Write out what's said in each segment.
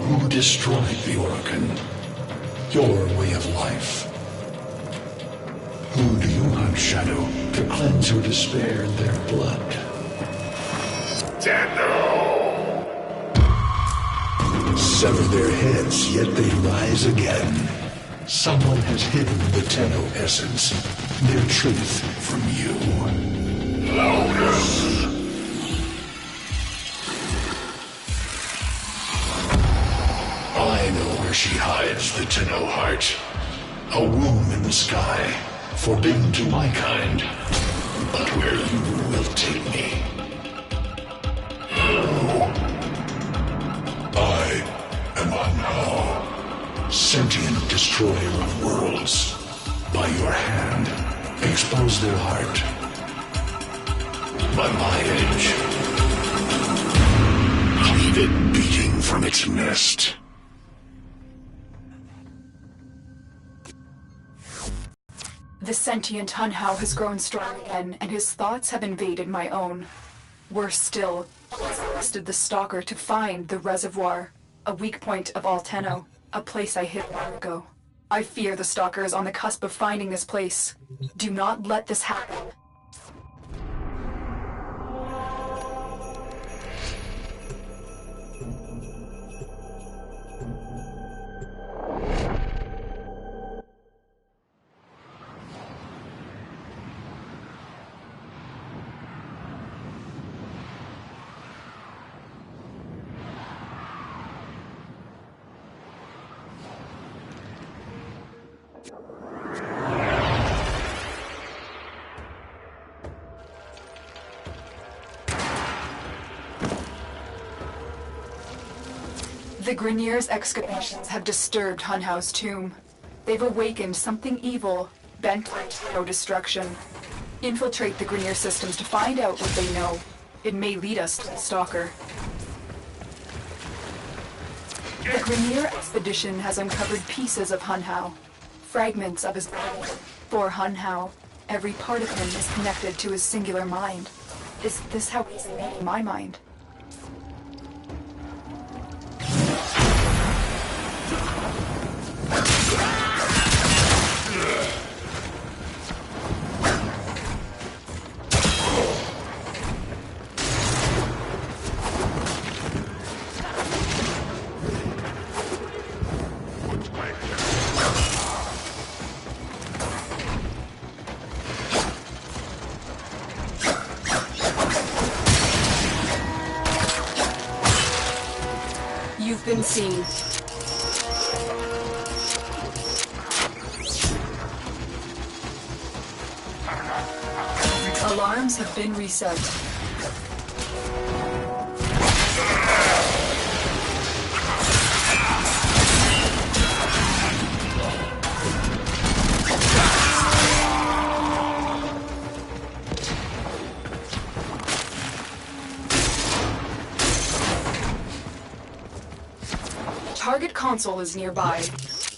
Who destroyed the Organ? Your way of life. Who do you hunt, Shadow, to cleanse your despair in their blood? Tenno! Sever their heads, yet they rise again. Someone has hidden the Tenno essence, their truth from you. Loudest! I know where she hides the Tenno heart. A womb in the sky, forbidden to my kind, but where you will take me. I am Anhao, sentient destroyer of worlds. By your hand, expose their heart. By my edge, leave it beating from its nest. The sentient Hunhao has grown strong again, and his thoughts have invaded my own. Worse still, he has enlisted the Stalker to find the reservoir, a weak point of all Tenno, a place I hid long ago. I fear the Stalker is on the cusp of finding this place. Do not let this happen. The Grineer's excavations have disturbed Hunhao's tomb. They've awakened something evil, bent on Tenno destruction. Infiltrate the Grineer systems to find out what they know. It may lead us to the Stalker. The Grineer expedition has uncovered pieces of Hunhao, fragments of his body. For Hunhao, every part of him is connected to his singular mind. Is this how he's made my mind? been seen. Alarms have been reset. Target console is nearby.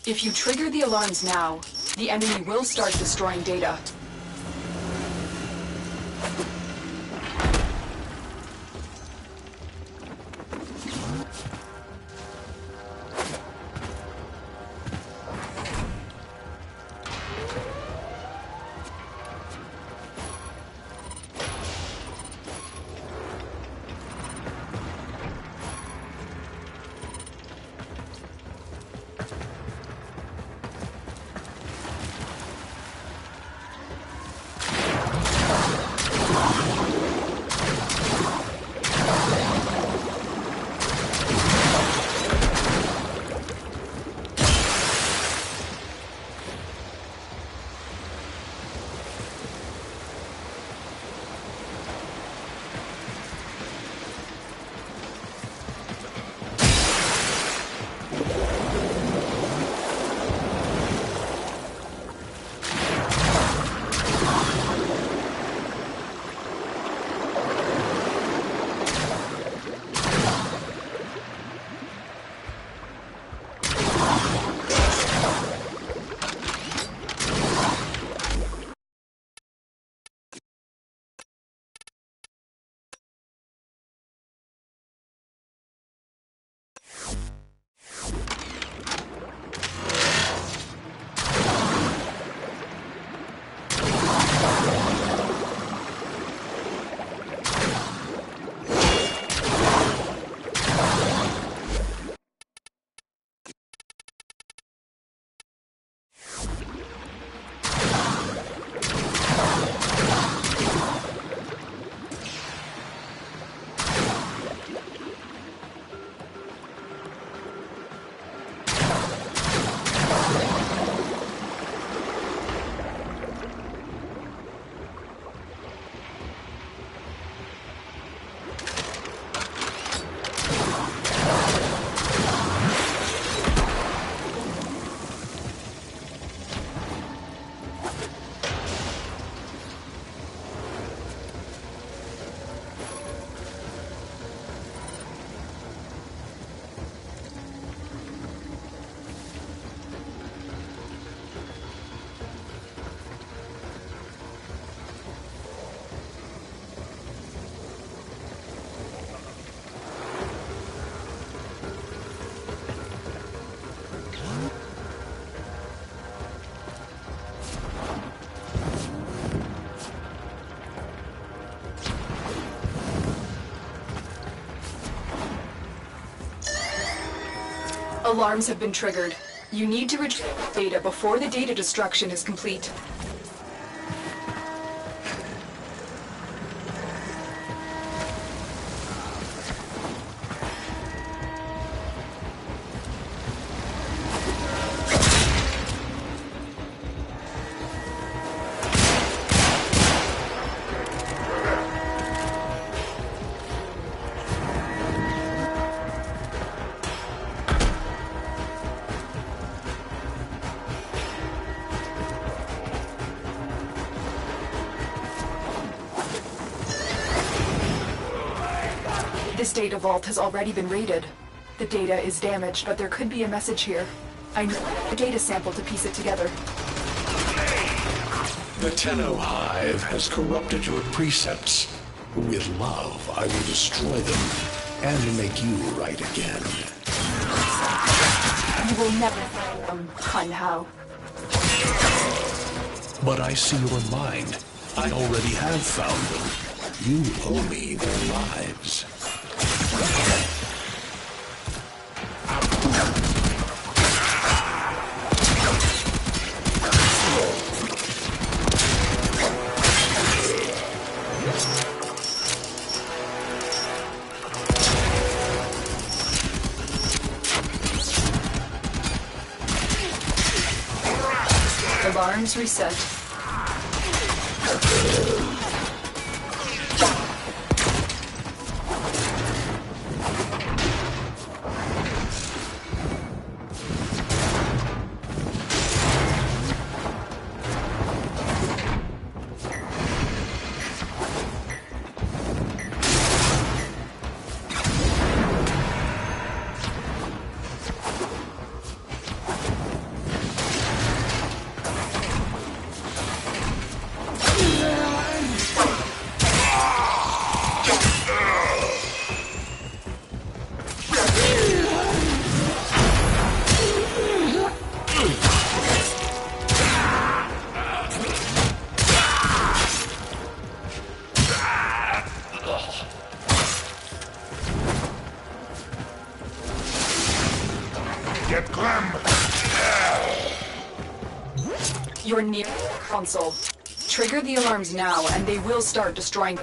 If you trigger the alarms now, the enemy will start destroying data. Alarms have been triggered. You need to retrieve data before the data destruction is complete. This data vault has already been raided. The data is damaged, but there could be a message here. I need a data sample to piece it together. The Tenno Hive has corrupted your precepts. With love, I will destroy them and make you right again. You will never find them, Hun Hao. But I see your mind. I already have found them. You owe me their lives. Alarms reset. Get Clem! You're near the console. Trigger the alarms now, and they will start destroying.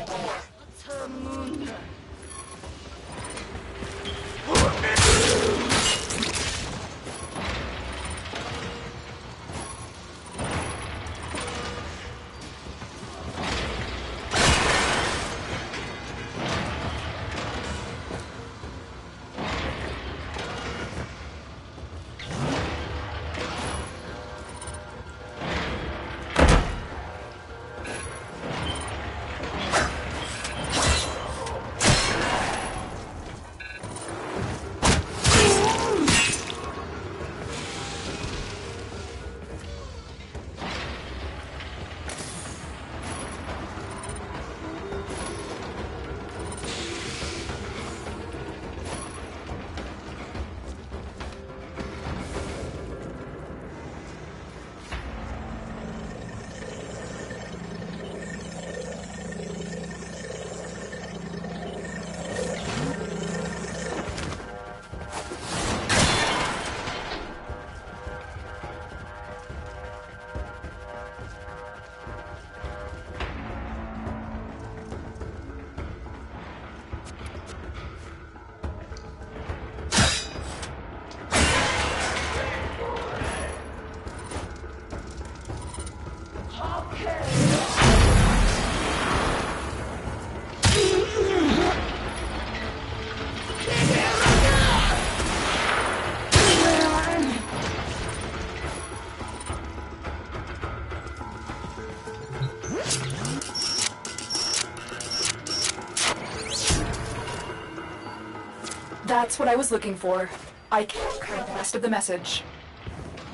That's what I was looking for. I can't read the rest of the message.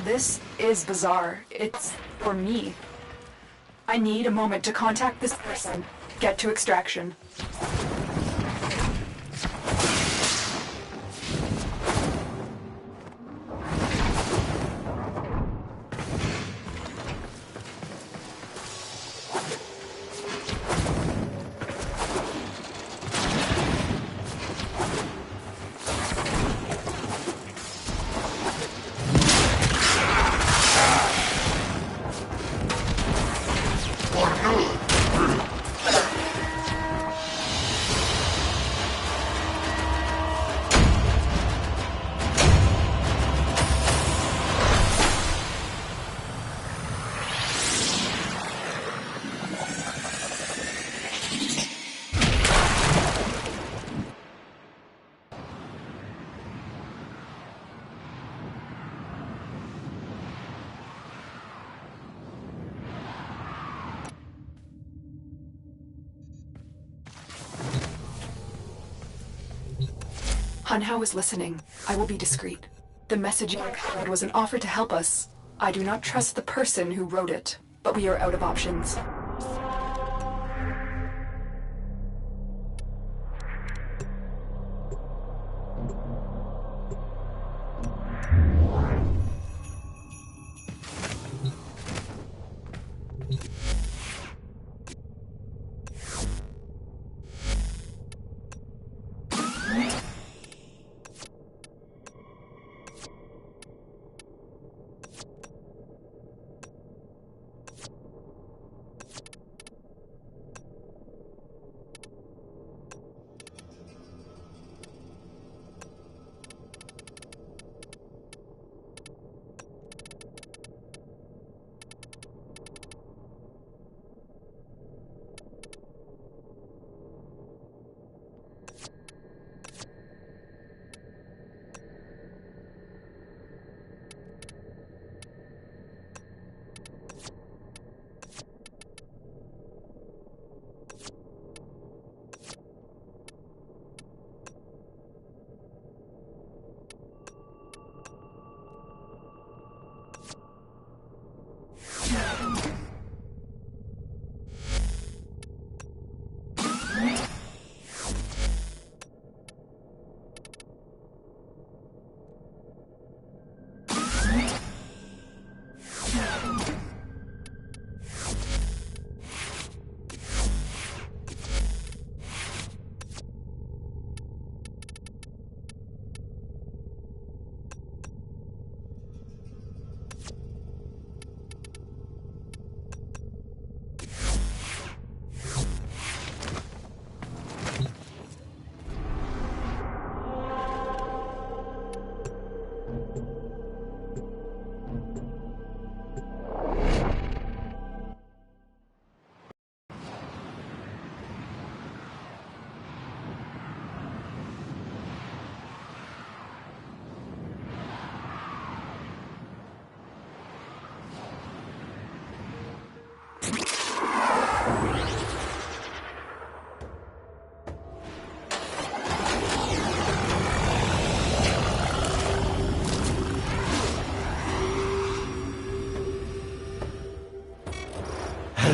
This is bizarre. It's for me. I need a moment to contact this person. Get to extraction. Hunhao is listening. I will be discreet. The message you had was an offer to help us. I do not trust the person who wrote it, but we are out of options.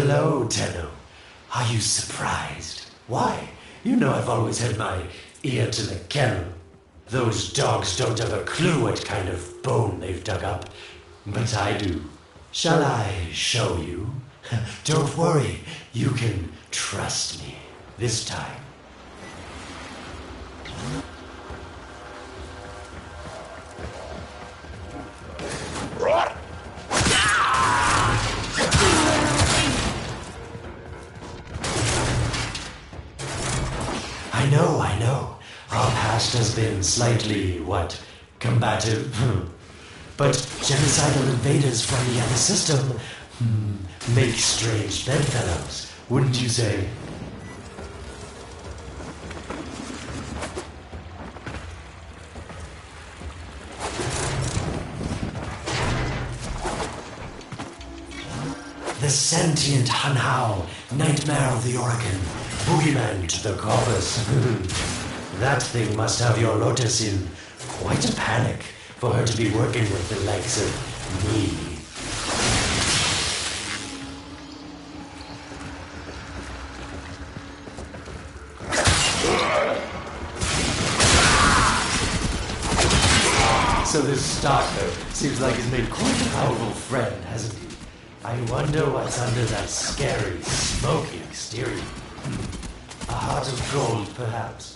Hello, Tenno. Are you surprised? Why? You know I've always had my ear to the kennel. Those dogs don't have a clue what kind of bone they've dug up, but I do. Shall I show you? Don't worry, you can trust me this time. I know. Our past has been slightly, combative. But genocidal invaders from the other system make strange bedfellows, wouldn't you say? The sentient Hanhao, nightmare of the Oregon, boogeyman to the corpus. That thing must have your Lotus in quite a panic for her to be working with the likes of me. So this Stalker seems like he's made quite a powerful friend, hasn't he? I wonder what's under that scary, smoky exterior. A heart of gold, perhaps.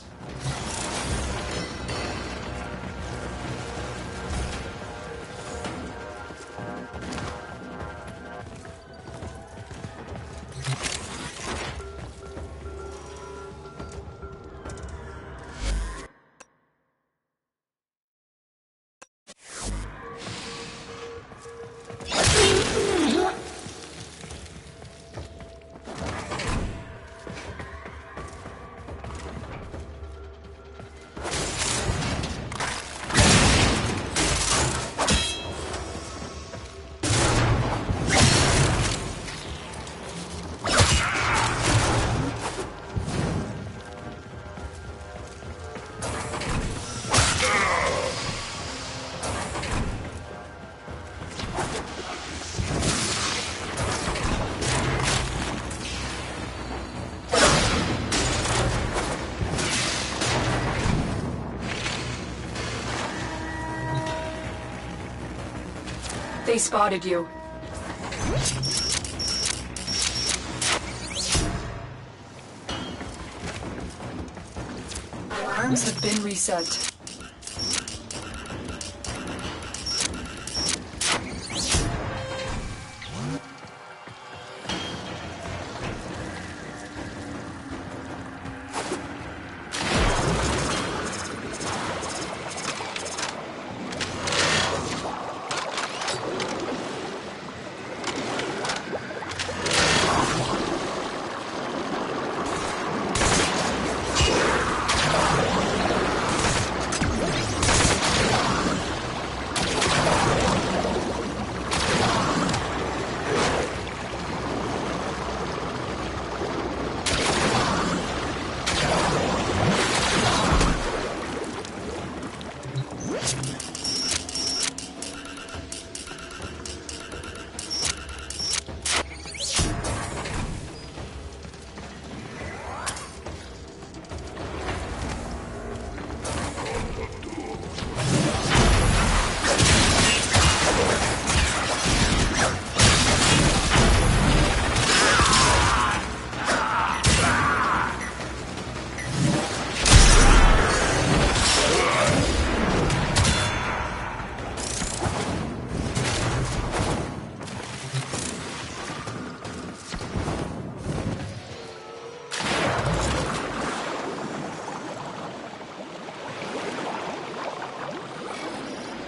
They spotted you. Alarms have been reset.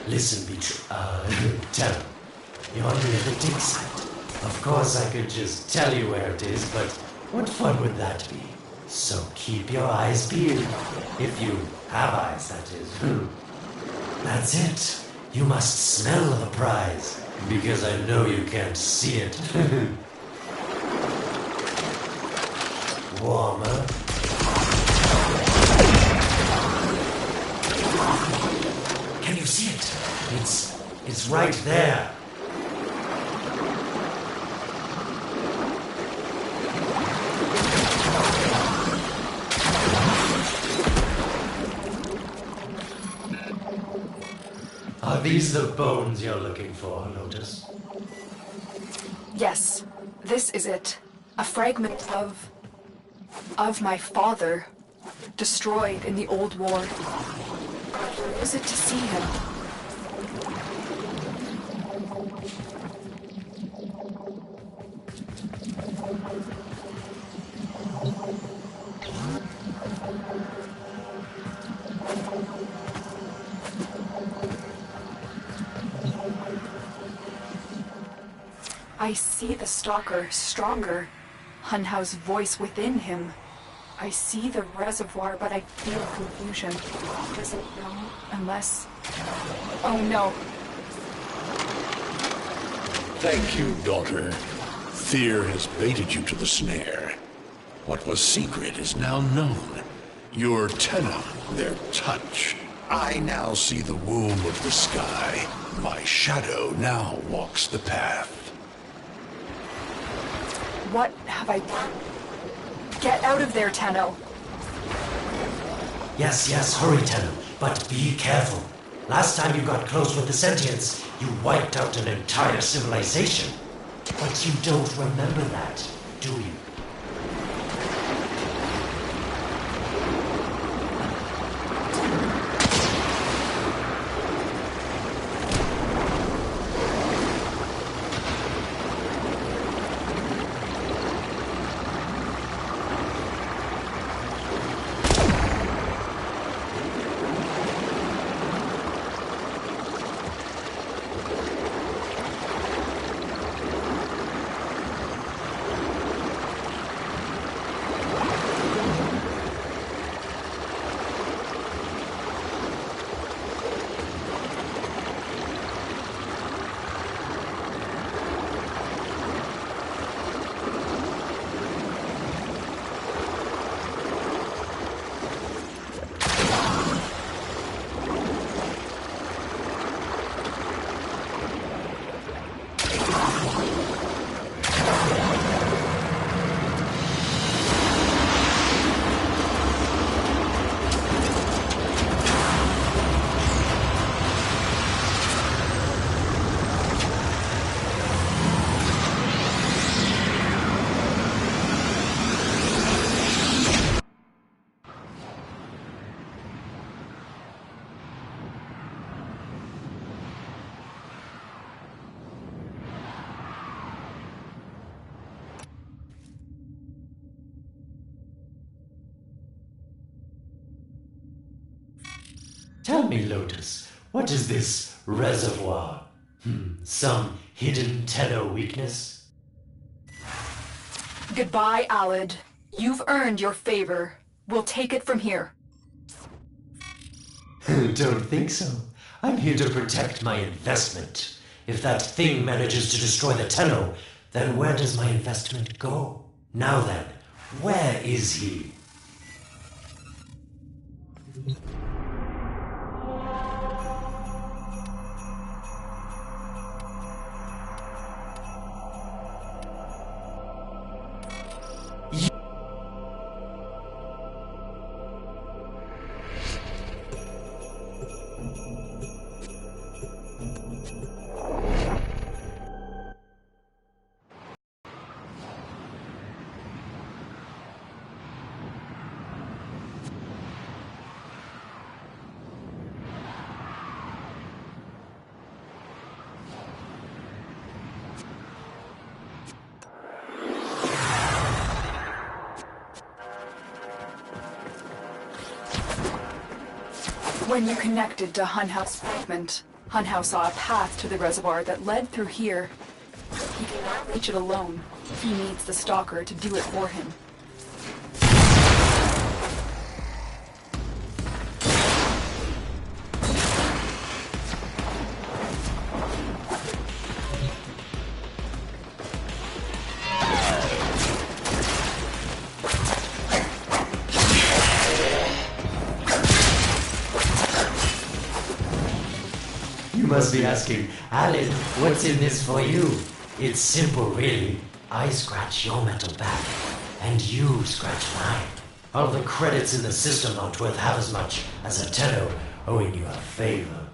Listen, tell him. You're near the dig site. Of course I could just tell you where it is, but what fun would that be? So keep your eyes peeled. If you have eyes, that is. That's it. You must smell the prize, because I know you can't see it. Warmer. Can you see it? It's right there. these the bones you're looking for, Lotus? Yes, this is it. A fragment of my father, destroyed in the old war. Use it to see him. I see the stalker stronger. Hunhow's voice within him. I see the reservoir, but I feel confusion. Does it know? Unless... Oh no. Thank you, daughter. Fear has baited you to the snare. What was secret is now known. Your tenor, their touch. I now see the womb of the sky. My shadow now walks the path. What have I done? Get out of there, Tenno. Yes, hurry, Tenno, but be careful. Last time you got close with the sentients, you wiped out an entire civilization. But you don't remember that, do you? Tell me, Lotus, what is this reservoir? Some hidden Tenno weakness? Goodbye, Alid. You've earned your favor. We'll take it from here. Don't think so. I'm here to protect my investment. If that thing manages to destroy the Tenno, then where does my investment go? Now then, where is he? When you connected to Hunhow's fragment, Hunhow saw a path to the reservoir that led through here. He cannot reach it alone. He needs the Stalker to do it for him. You must be asking, Alid, what's in this for you? It's simple, really. I scratch your metal back, and you scratch mine. All the credits in the system aren't worth half as much as a Tenno owing you a favor.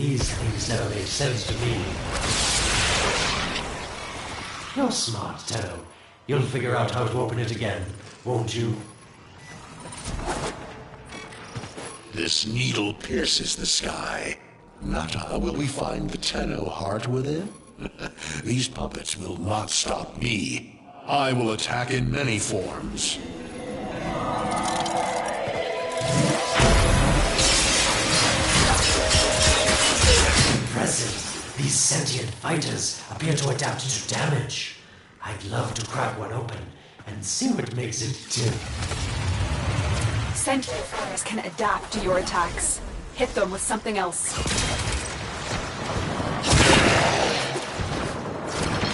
These things never made sense to me. You're smart, Tenno. You'll figure out how to open it again, won't you? This needle pierces the sky. Nata, will we find the Tenno heart within? These puppets will not stop me. I will attack in many forms. Impressive. These sentient fighters appear to adapt to damage. I'd love to crack one open and see what makes it tick. Sentient fighters can adapt to your attacks. Hit them with something else.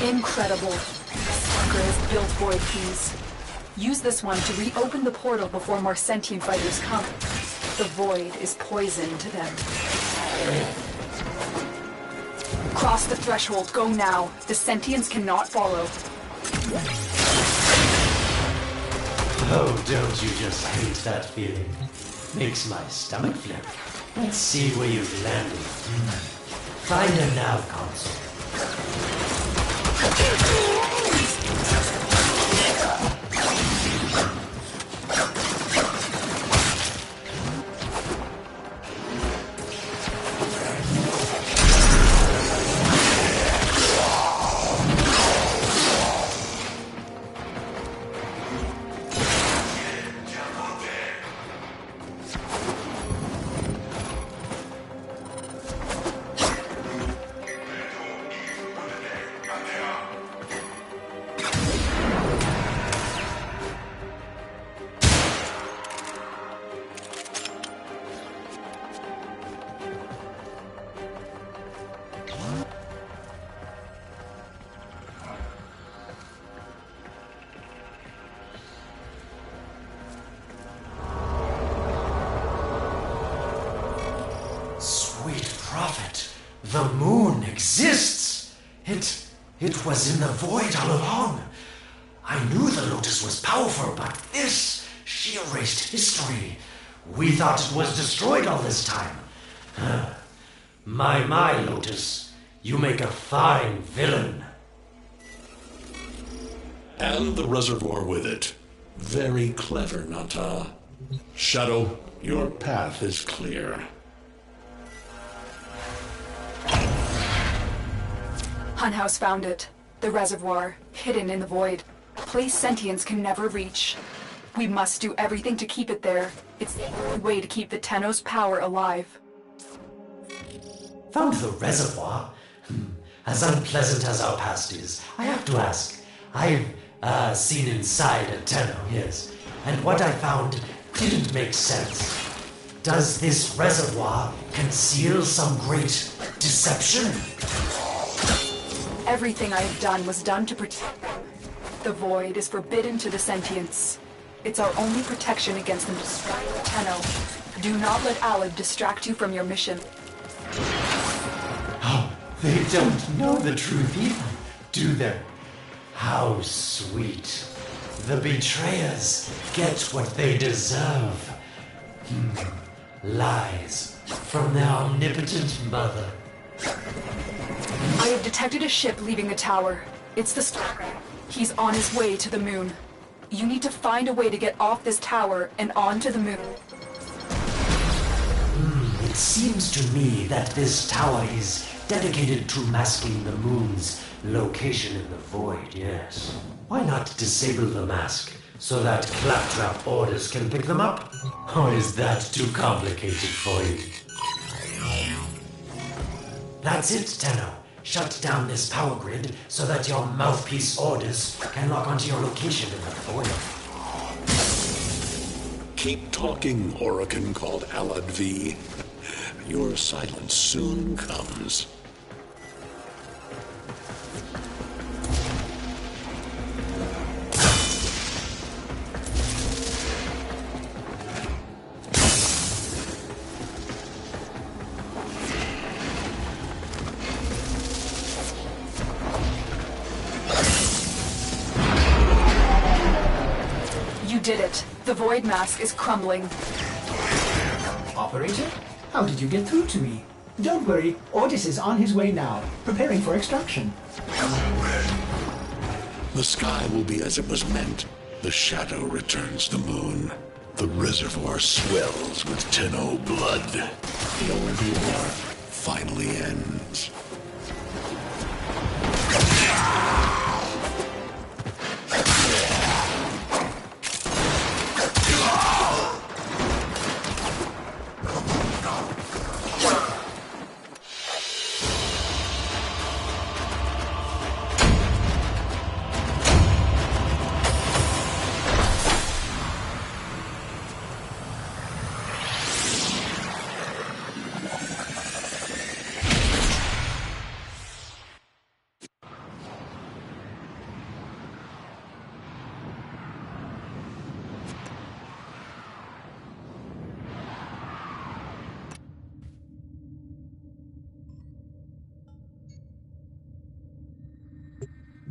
Incredible. Stalker has built void keys. Use this one to reopen the portal before more sentient fighters come. The void is poison to them. Cross the threshold. Go now. The sentients cannot follow. Oh, don't you just hate that feeling? Makes my stomach flip. Let's see where you've landed. Find a nav console. Prophet, the moon exists! It was in the void all along. I knew the Lotus was powerful, but she erased history. We thought it was destroyed all this time. My Lotus, you make a fine villain. And the reservoir with it. Very clever, Nata. Shadow, your path is clear. Hunhouse found it. The reservoir, hidden in the void. A place sentients can never reach. We must do everything to keep it there. It's the only way to keep the Tenno's power alive. Found the reservoir? As unpleasant as our past is, I have to ask. I've seen inside a Tenno, yes. And what I found didn't make sense. Does this reservoir conceal some great deception? Everything I have done was done to protect them. The void is forbidden to the sentients. It's our only protection against them destroying the Tenno. Do not let Alad distract you from your mission. Oh, they don't know the truth either, do they? How sweet. The betrayers get what they deserve. Lies from their omnipotent mother. I have detected a ship leaving the tower. It's the Stalker. He's on his way to the moon. You need to find a way to get off this tower and onto the moon. It seems to me that this tower is dedicated to masking the moon's location in the void, yes. Why not disable the mask so that claptrap orders can pick them up? Or is that too complicated for you? That's it, Tenno. Shut down this power grid so that your mouthpiece orders can lock onto your location in the void. Keep talking, Orokin called Alad V. Your silence soon comes. You did it. The void mask is crumbling. Operator? How did you get through to me? Don't worry, Ortis is on his way now, preparing for extraction. The sky will be as it was meant. The shadow returns the moon. The reservoir swells with Tenno blood. The old war finally ends.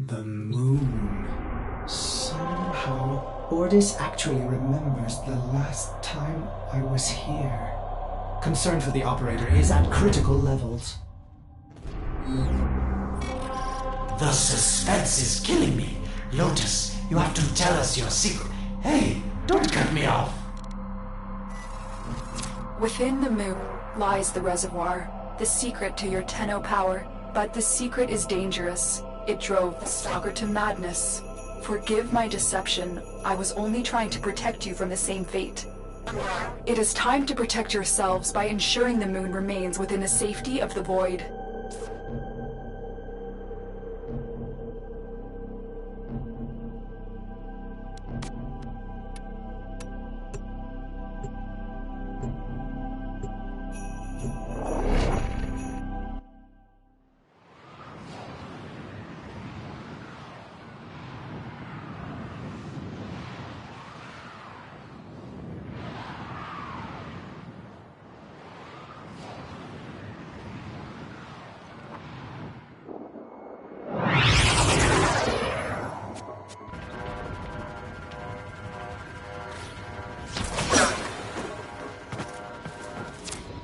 The moon. Somehow, Ortis actually remembers the last time I was here. Concern for the operator is at critical levels. The suspense is killing me. Lotus, you have to tell us your secret. Hey, don't cut me off. Within the moon lies the reservoir, the secret to your Tenno power. But the secret is dangerous. It drove the Stalker to madness. Forgive my deception. I was only trying to protect you from the same fate. It is time to protect yourselves by ensuring the moon remains within the safety of the void.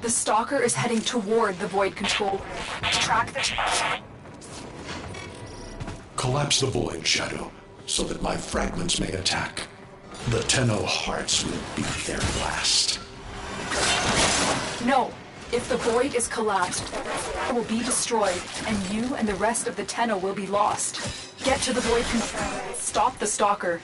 The Stalker is heading toward the Void Control. Track the... Collapse the void, Shadow, so that my fragments may attack. The Tenno hearts will be their last. No! If the Void is collapsed, it will be destroyed, and you and the rest of the Tenno will be lost. Get to the Void Control. Stop the Stalker.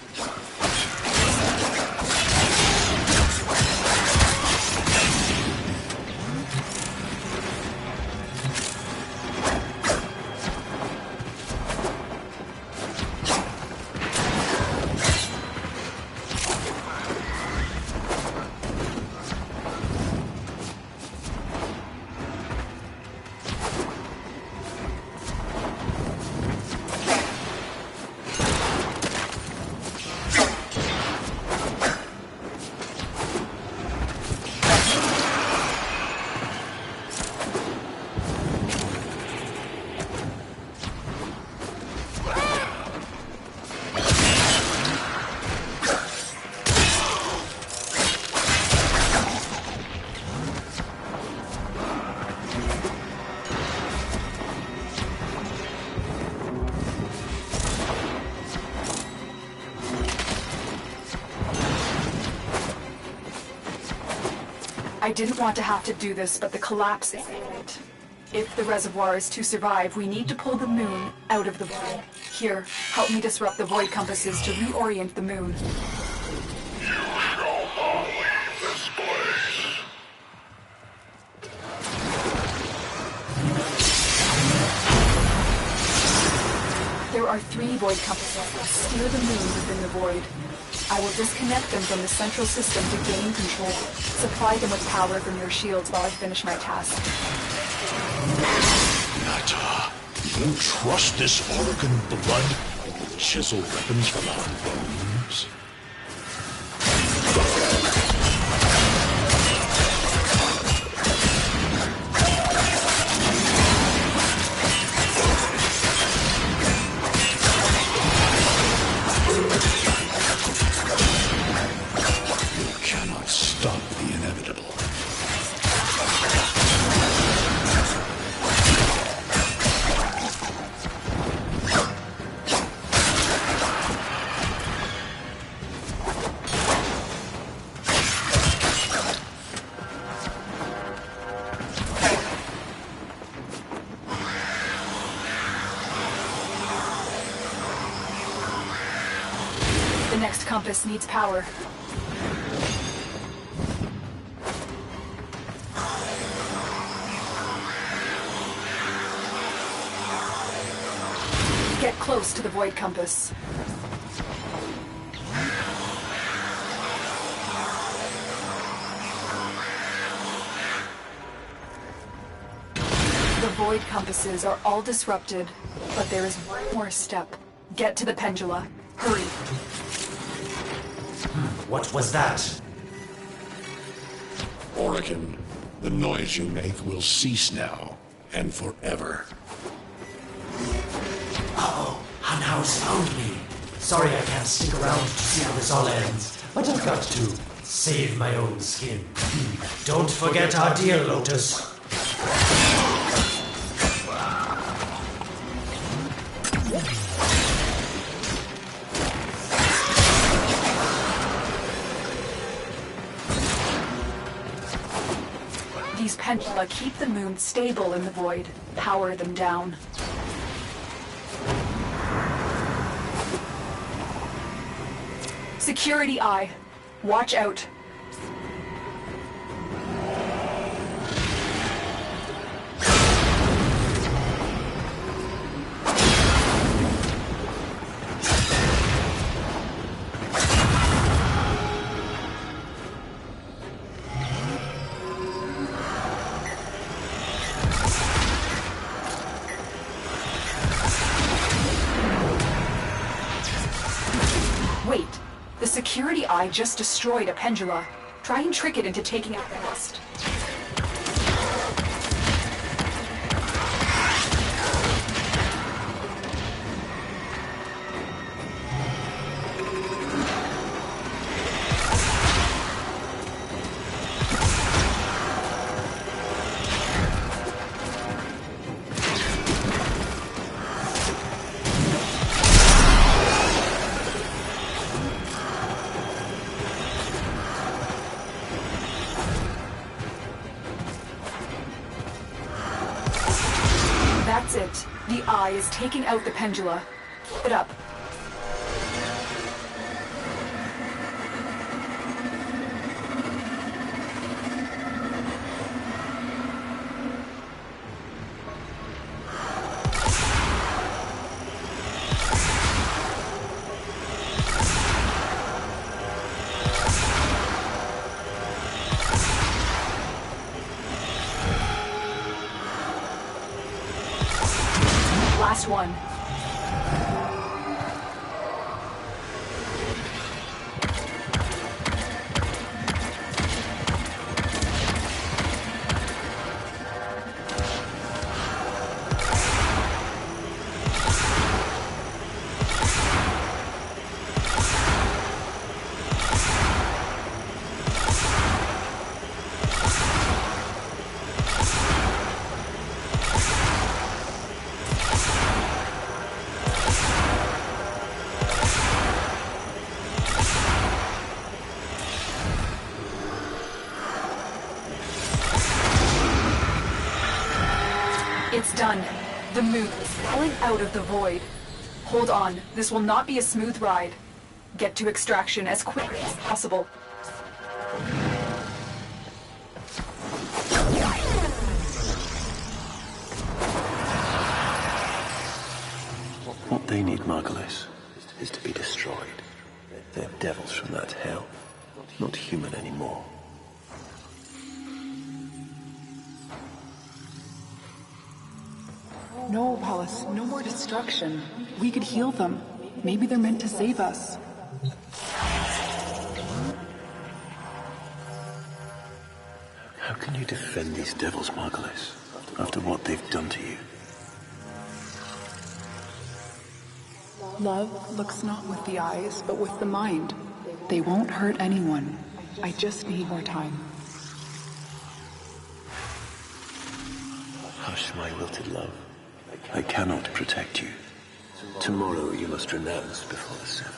I didn't want to have to do this, but the collapse is imminent. If the reservoir is to survive, we need to pull the moon out of the void. Here, help me disrupt the void compasses to reorient the moon. You shall not leave this place. There are 3 void compasses that steer the moon within the void. I will disconnect them from the central system to gain control. Supply them with power from your shields while I finish my task. Nata, you trust this organ blood? Chisel weapons from our bones? You cannot stop the inevitable. next compass needs power. Get close to the void compass. The void compasses are all disrupted, but there is one more step. Get to the pendula. Hurry. What was that? Orokin, the noise you make will cease now, and forever. Uh-oh, Hanau's found me. Sorry I can't stick around to see how this all ends, but I've got to save my own skin. Don't forget our dear Lotus. These pendula keep the moon stable in the void. Power them down. Security eye. Watch out. Wait. The security eye just destroyed a pendula. Try and trick it into taking out the nest. That's it. The eye is taking out the pendula. Keep it up. Last one. It's done. The moon is falling out of the void. Hold on. This will not be a smooth ride. Get to extraction as quickly as possible. What they need, Margulis, is to be destroyed. They're devils from that hell, not human anymore. No, Pallas, no more destruction. We could heal them. Maybe they're meant to save us. How can you defend these devils, Margulis, after what they've done to you? Love looks not with the eyes, but with the mind. They won't hurt anyone. I just need more time. Hush, my wilted love. I cannot protect you. Tomorrow you must renounce before the seven.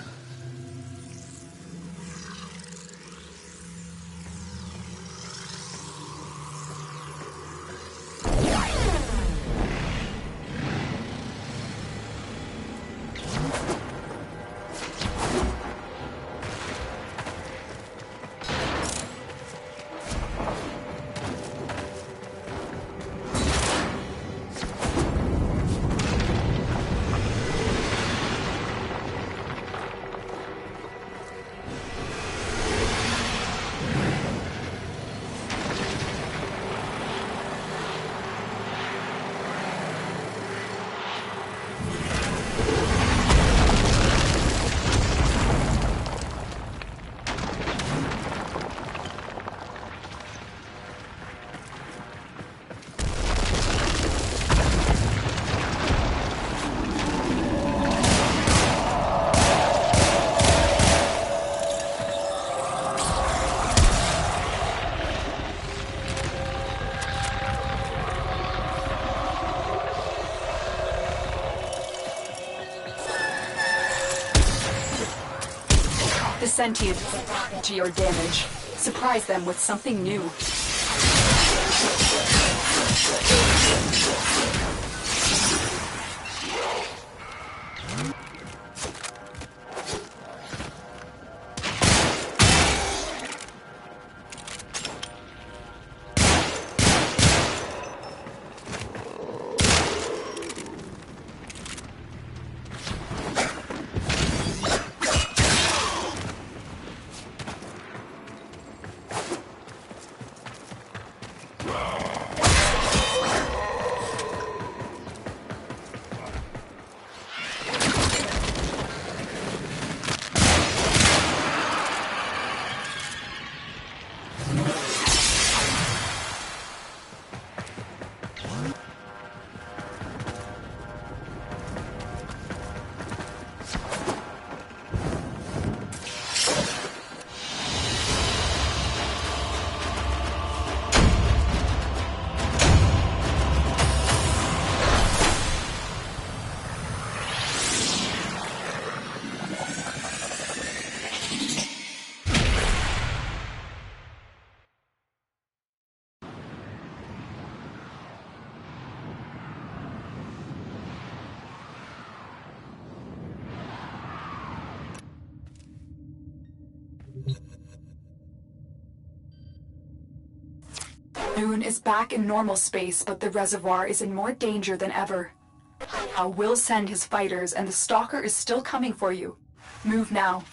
The sentient is adapted to your damage. Surprise them with something new. Moon is back in normal space, but the reservoir is in more danger than ever. I will send his fighters, and the Stalker is still coming for you. Move now.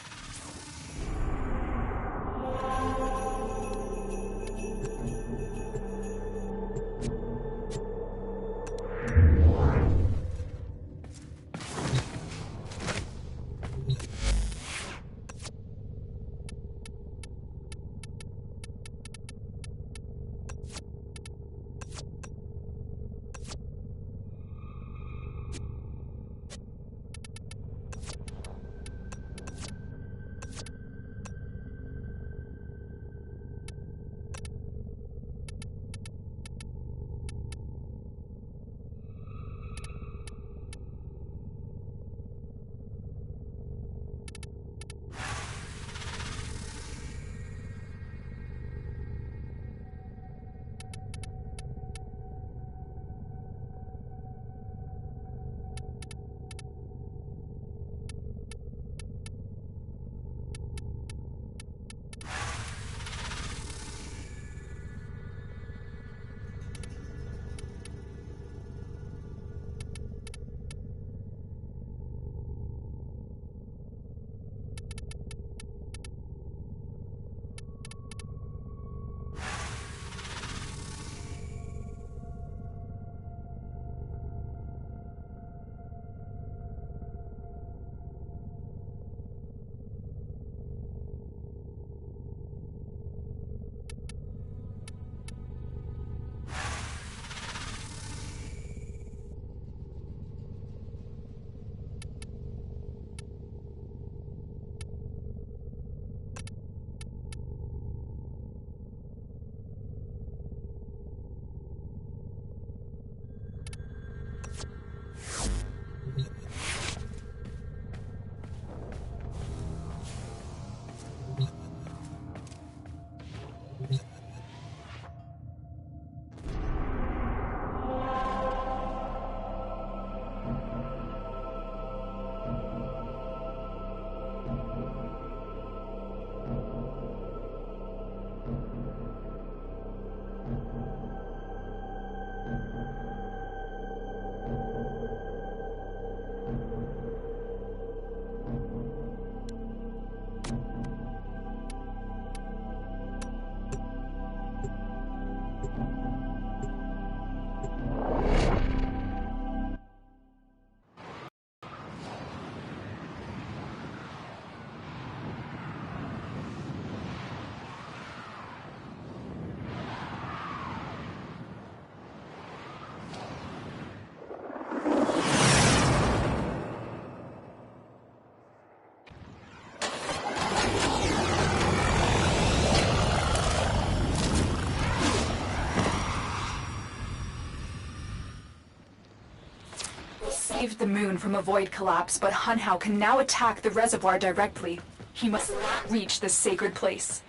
Saved the moon from a void collapse, but Hunhao can now attack the reservoir directly. He must reach this sacred place.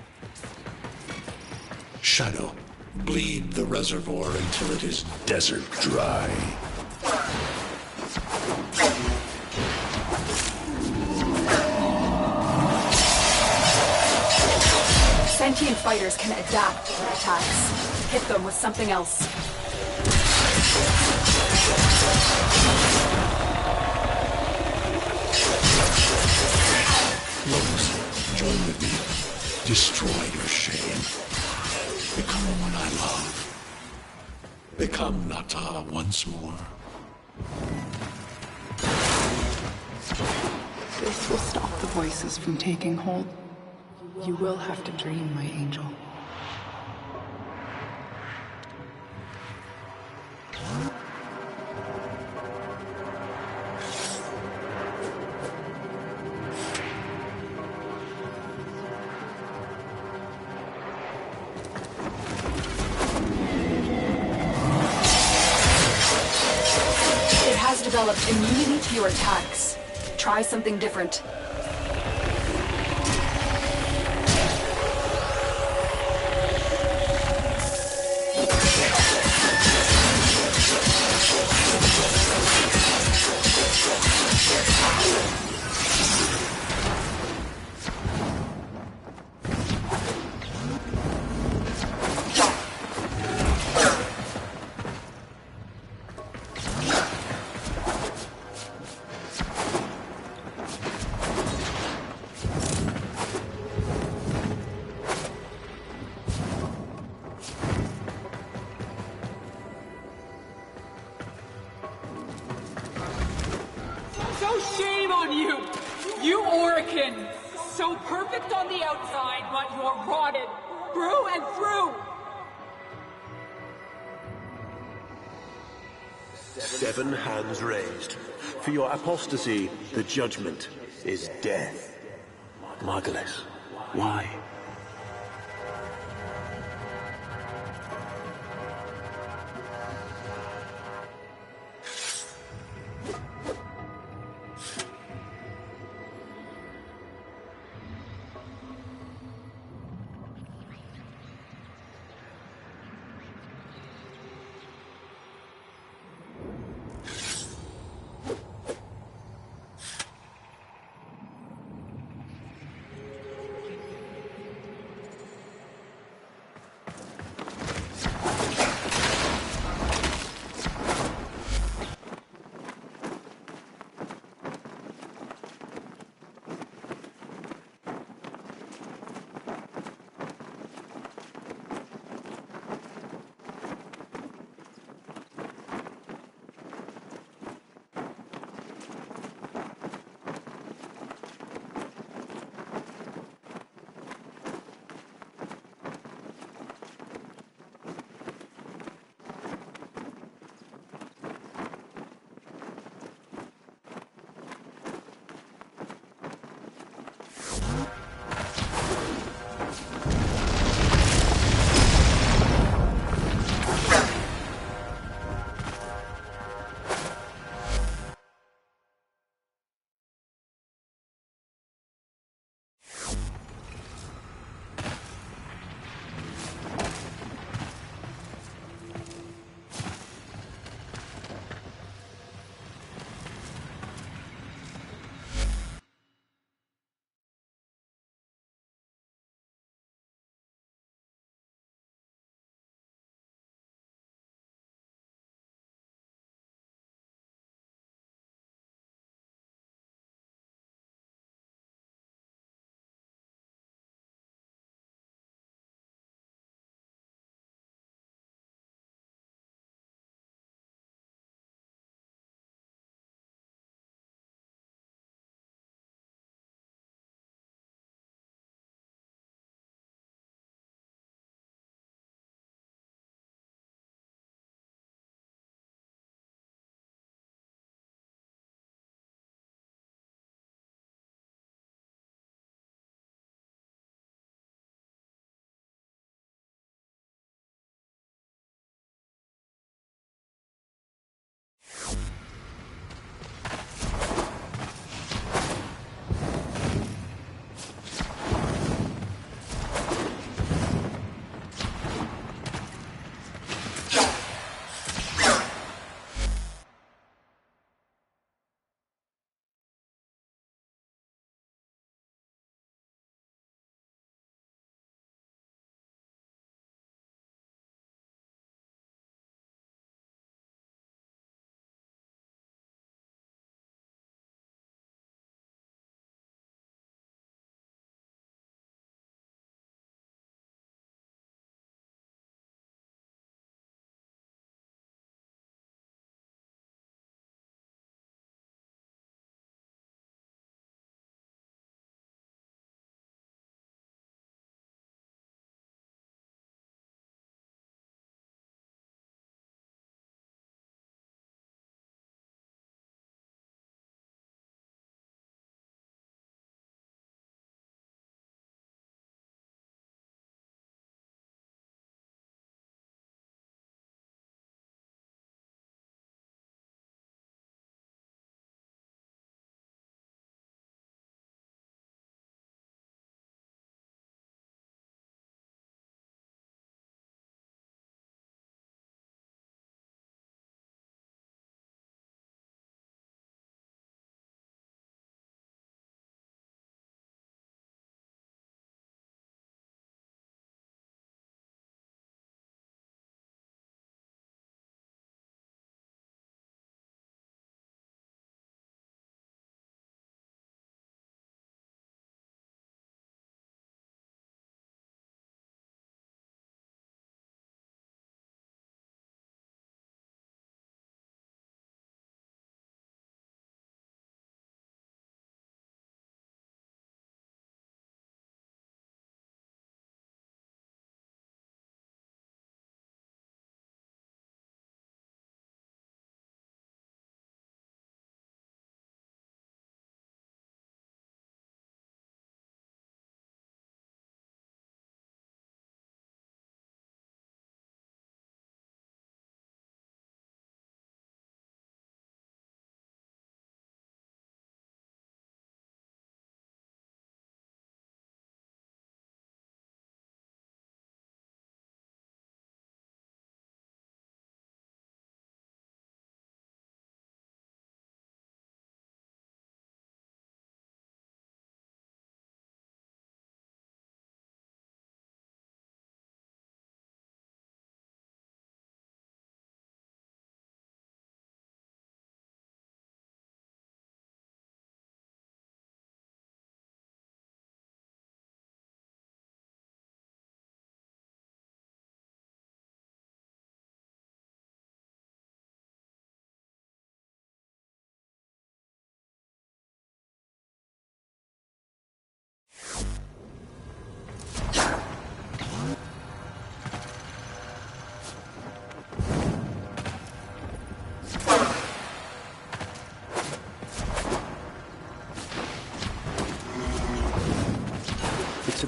Shadow, bleed the reservoir until it is desert dry. Sentient fighters can adapt to their attacks. Hit them with something else. Locust, join with me. Destroy your shame. Become one I love. Become Nata once more. This will stop the voices from taking hold. You will have to dream, my angel. It has developed immunity to your attacks. Try something different. So shame on you! You Orican! So perfect on the outside, but you're rotted through and through! 7 hands raised. For your apostasy, the judgment is death. Margulis, why?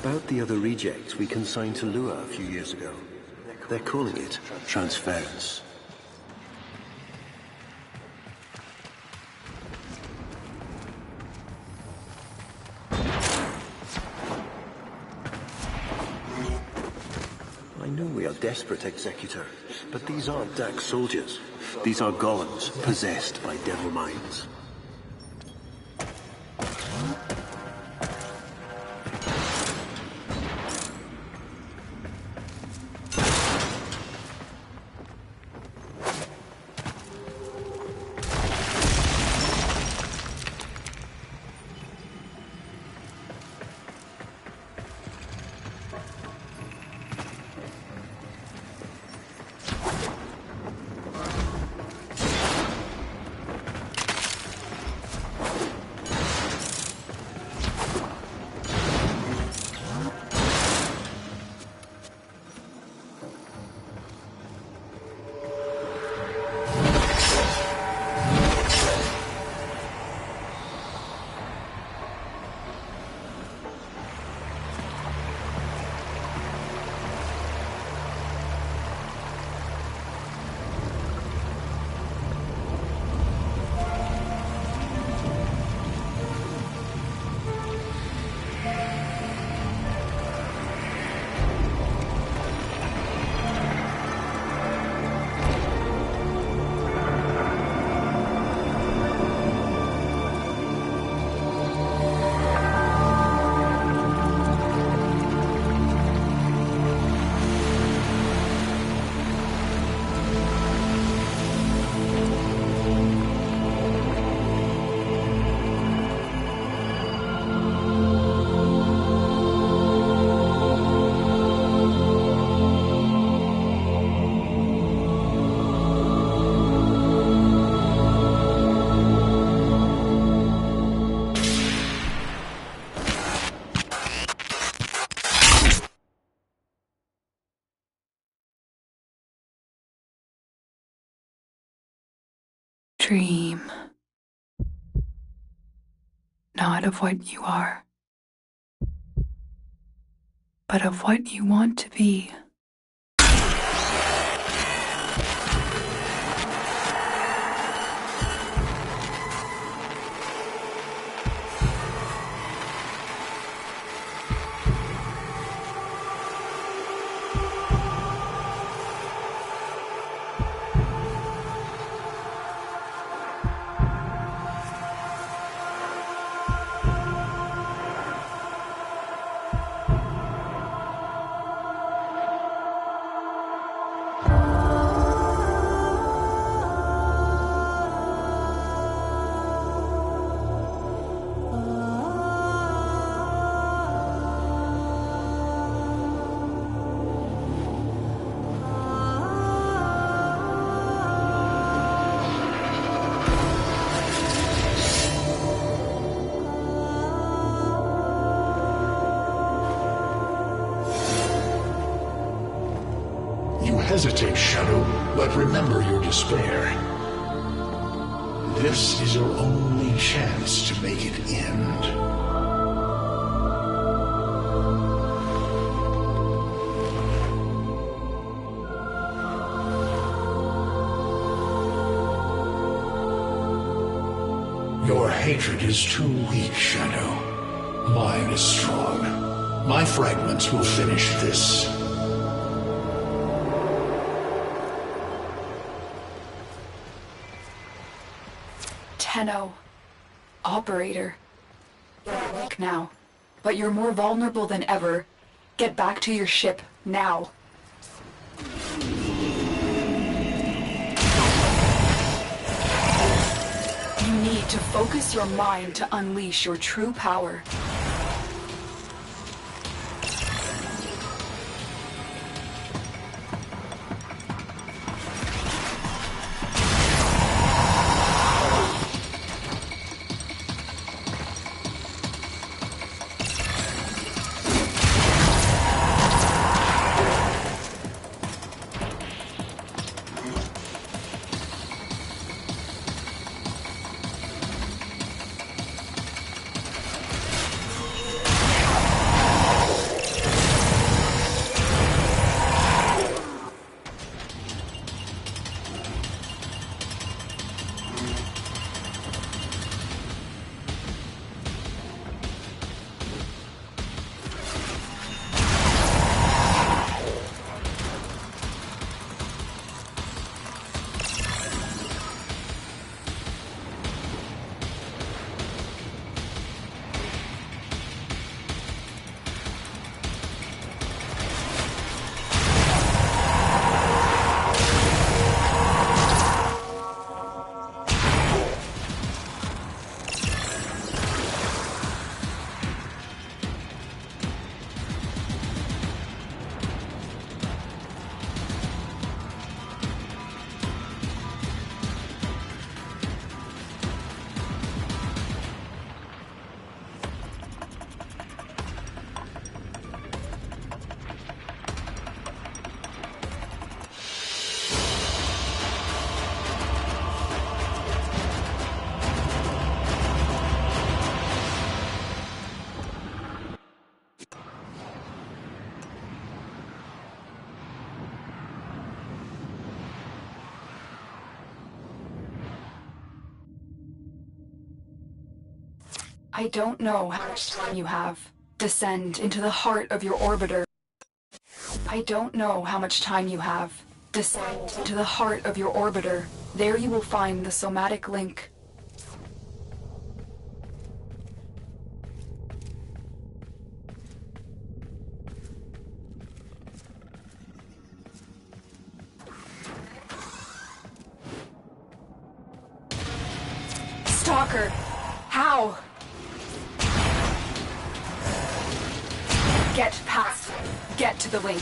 about the other rejects we consigned to Lua a few years ago. They're calling it transference. I know we are desperate, Executor, but these aren't Dax soldiers. These are golems, possessed by devil minds. Dream. Not of what you are, but of what you want to be. Hesitate, Shadow, but remember your despair. This is your only chance to make it end. Your hatred is too weak, Shadow. Mine is strong. My fragments will finish this. Tenno. Operator. You're awake now, but you're more vulnerable than ever. Get back to your ship, now. You need to focus your mind to unleash your true power. I don't know how much time you have. Descend into the heart of your orbiter. I don't know how much time you have. Descend into the heart of your orbiter. There you will find the somatic link. Stalker! How? Get past it. Get to the link.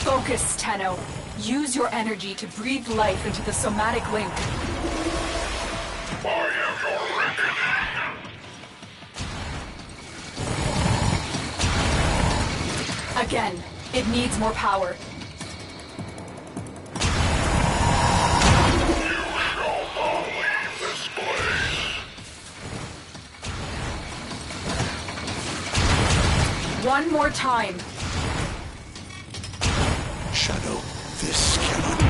Focus, Tenno. Use your energy to breathe life into the somatic link. I am your reckoning. Again, it needs more power. One more time. Shadow, this cannot be.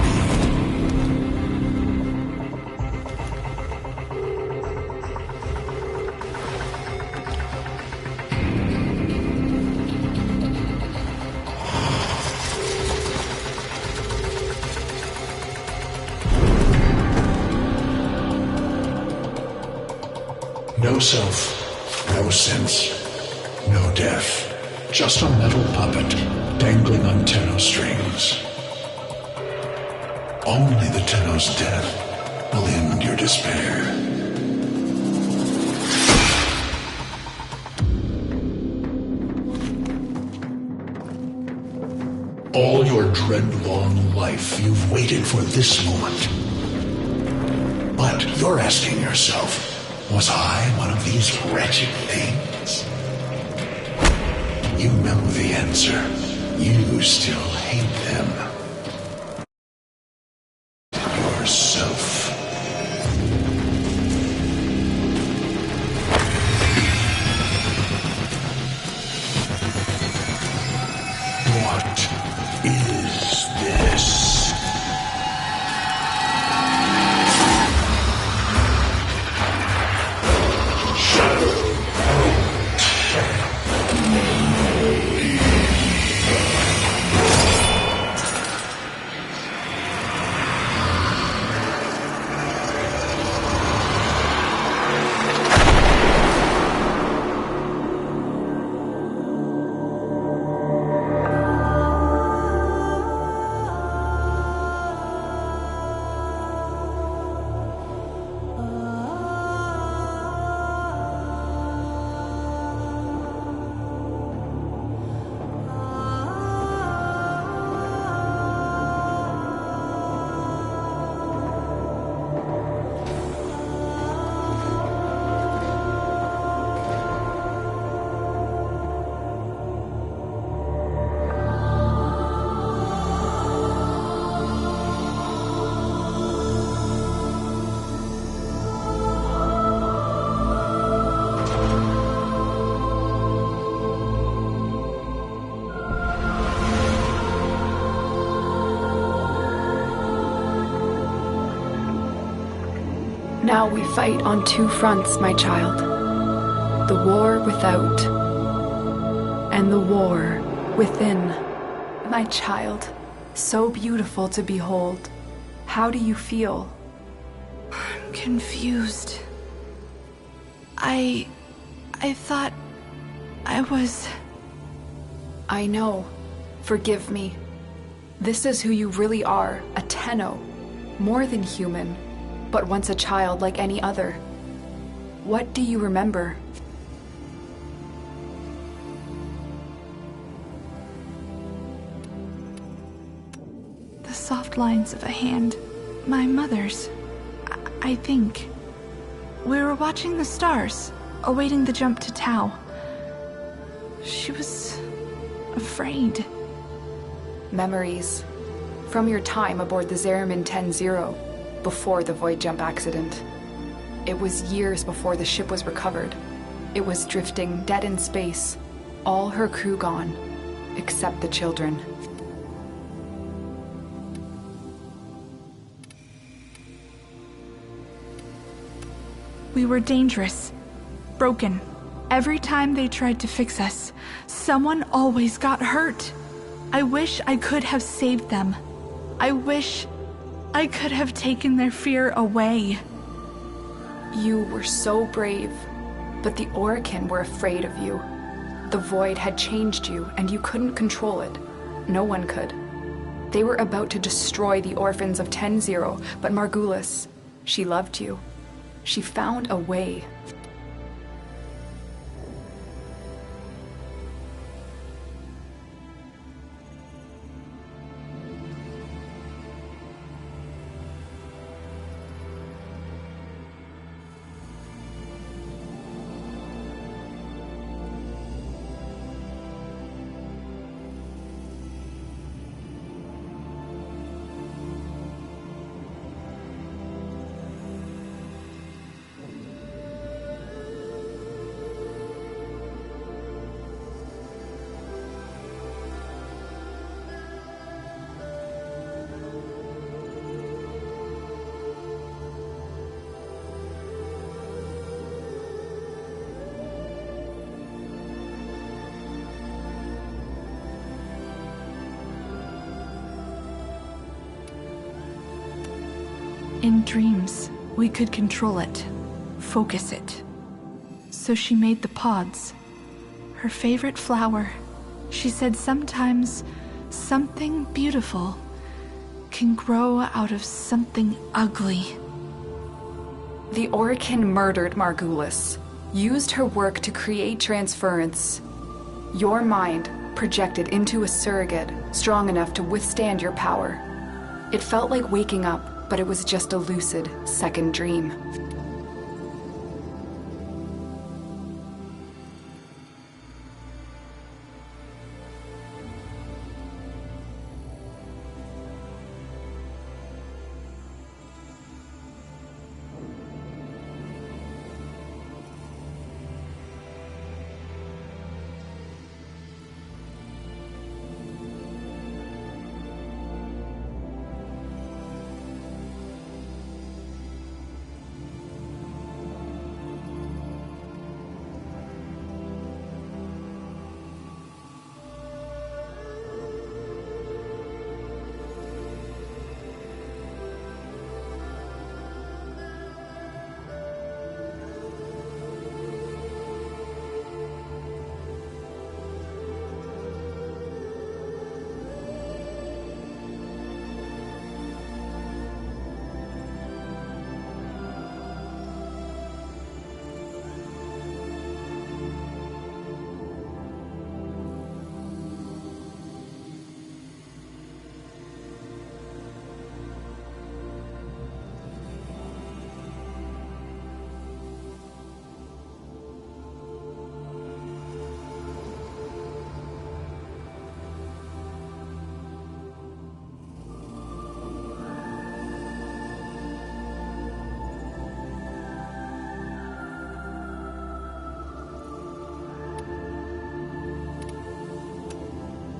No self, no sense, no death. Just a metal puppet dangling on Tenno strings. Only the Tenno's death will end your despair. All your dread-long life, you've waited for this moment. But you're asking yourself, was I one of these wretched things? You know the answer. You still hate them. Yourself. What is this? Now we fight on two fronts, my child. The war without, and the war within. My child, so beautiful to behold. How do you feel? I'm confused. I thought I was... I know. Forgive me. This is who you really are, a Tenno. More than human, but once a child like any other. What do you remember? The soft lines of a hand. My mother's. I think. We were watching the stars, awaiting the jump to Tau. She was... afraid. Memories. From your time aboard the Zeramin 10-0, before the void jump accident. It was years before the ship was recovered. It was drifting dead in space, all her crew gone, except the children. We were dangerous, broken. Every time they tried to fix us, someone always got hurt. I wish I could have saved them. I wish I could have taken their fear away. You were so brave, but the Orokin were afraid of you. The Void had changed you, and you couldn't control it. No one could. They were about to destroy the orphans of 10-0, but Margulis, she loved you. She found a way. In dreams, we could control it, focus it. So she made the pods. Her favorite flower. She said sometimes something beautiful can grow out of something ugly. The Orokin murdered Margulis, used her work to create transference. Your mind projected into a surrogate strong enough to withstand your power. It felt like waking up, but it was just a lucid second dream.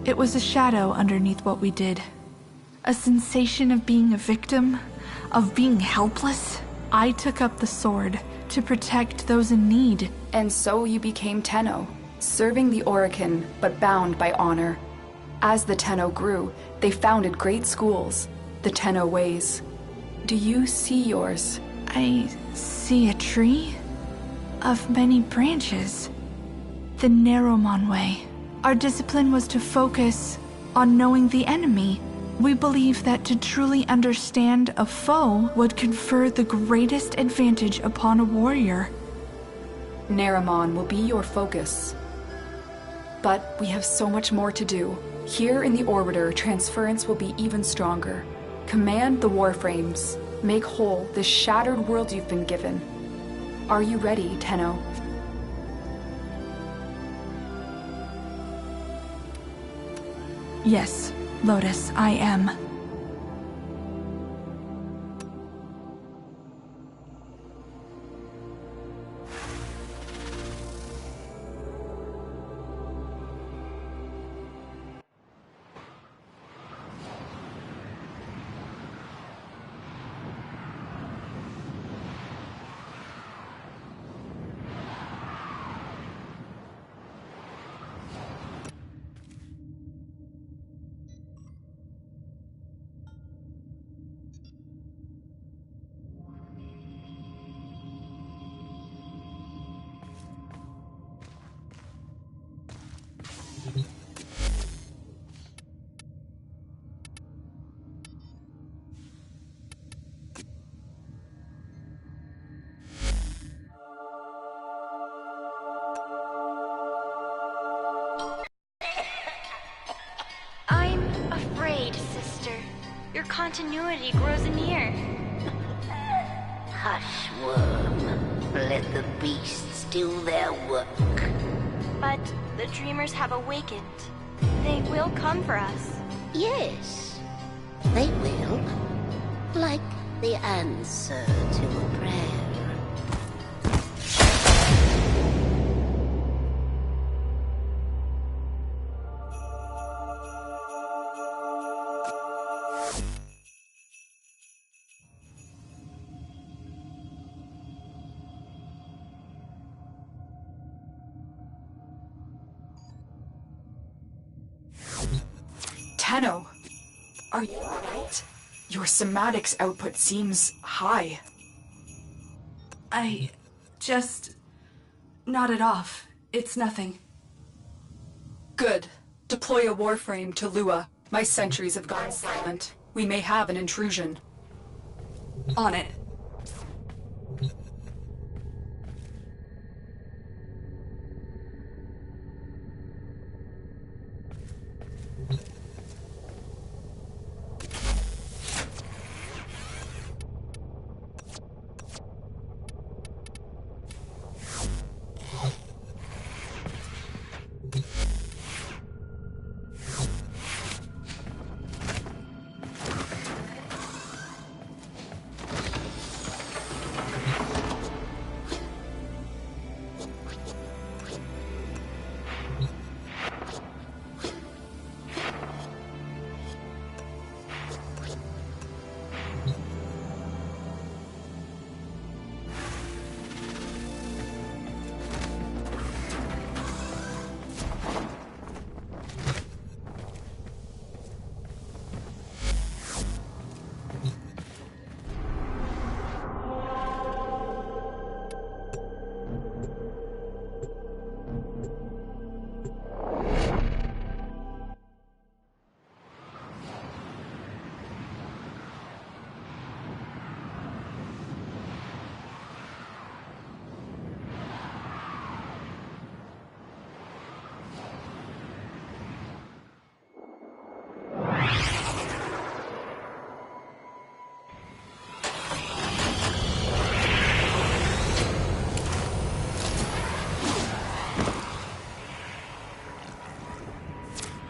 It was a shadow underneath what we did. A sensation of being a victim, of being helpless. I took up the sword to protect those in need. And so you became Tenno, serving the Orokin, but bound by honor. As the Tenno grew, they founded great schools, the Tenno ways. Do you see yours? I see a tree of many branches. The Narrowmon way. Our discipline was to focus on knowing the enemy. We believe that to truly understand a foe would confer the greatest advantage upon a warrior. Narrowmon will be your focus. But we have so much more to do. Here in the Orbiter, transference will be even stronger. Command the Warframes. Make whole this shattered world you've been given. Are you ready, Tenno? Yes, Lotus, I am. I'm afraid, sister. Your continuity grows anear. Hush, worm. Let the beasts do their work. But the dreamers have awakened. They will come for us. Yes, they will. Like the answer to a prayer. Tenno, are you alright? Your somatics output seems high. I just nodded off. It's nothing. Good. Deploy a Warframe to Lua. My sentries have gone silent. We may have an intrusion. On it.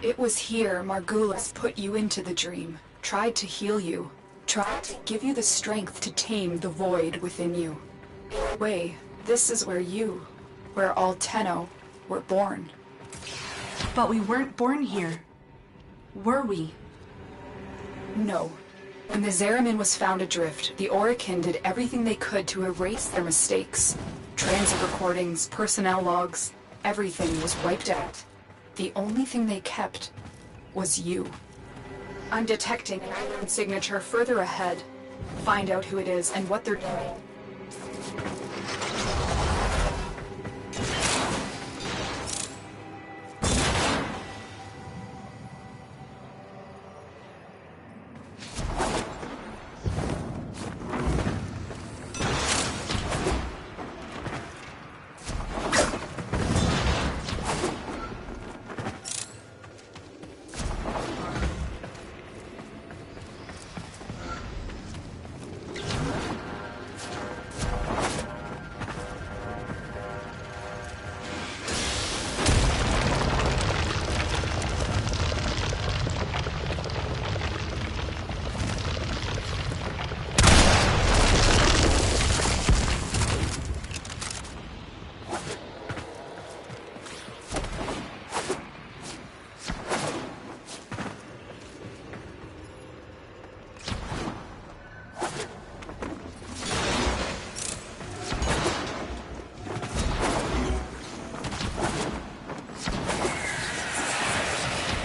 It was here Margulis put you into the dream, tried to heal you, tried to give you the strength to tame the void within you. In a way, this is where all Tenno were born. But we weren't born here. Were we? No. When the Zeramin was found adrift, the Orokin did everything they could to erase their mistakes. Transit recordings, personnel logs, everything was wiped out. The only thing they kept was you. I'm detecting an island signature further ahead. Find out who it is and what they're doing.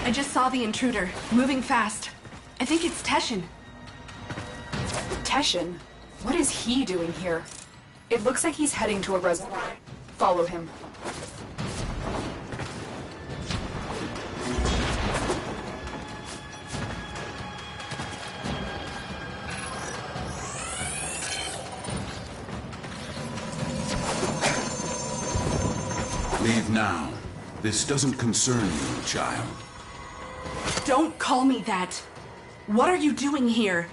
I just saw the intruder, moving fast. I think it's Teshin. Teshin? What is he doing here? It looks like he's heading to a reservoir. Follow him. Leave now. This doesn't concern you, child. Don't call me that. What are you doing here?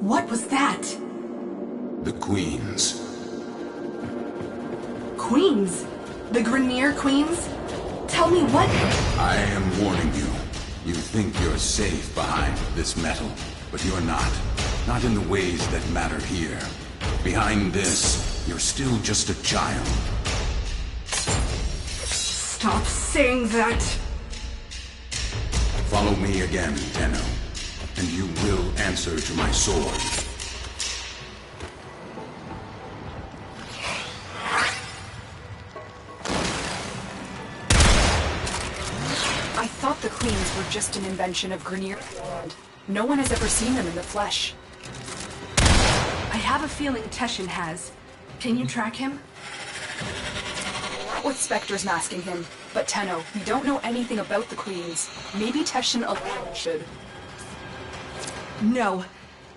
What was that? The Queens. Queens? The Grineer Queens? Tell me what... I am warning you. You think you're safe behind this metal, but you're not. Not in the ways that matter here. Behind this, you're still just a child. Stop saying that! Follow me again, Tenno, and you will answer to my sword. I thought the Queens were just an invention of Grineer. No one has ever seen them in the flesh. I have a feeling Teshin has. Can you track him? With Spectre's masking him. But Tenno, we don't know anything about the Queens. Maybe Teshin alone should. No.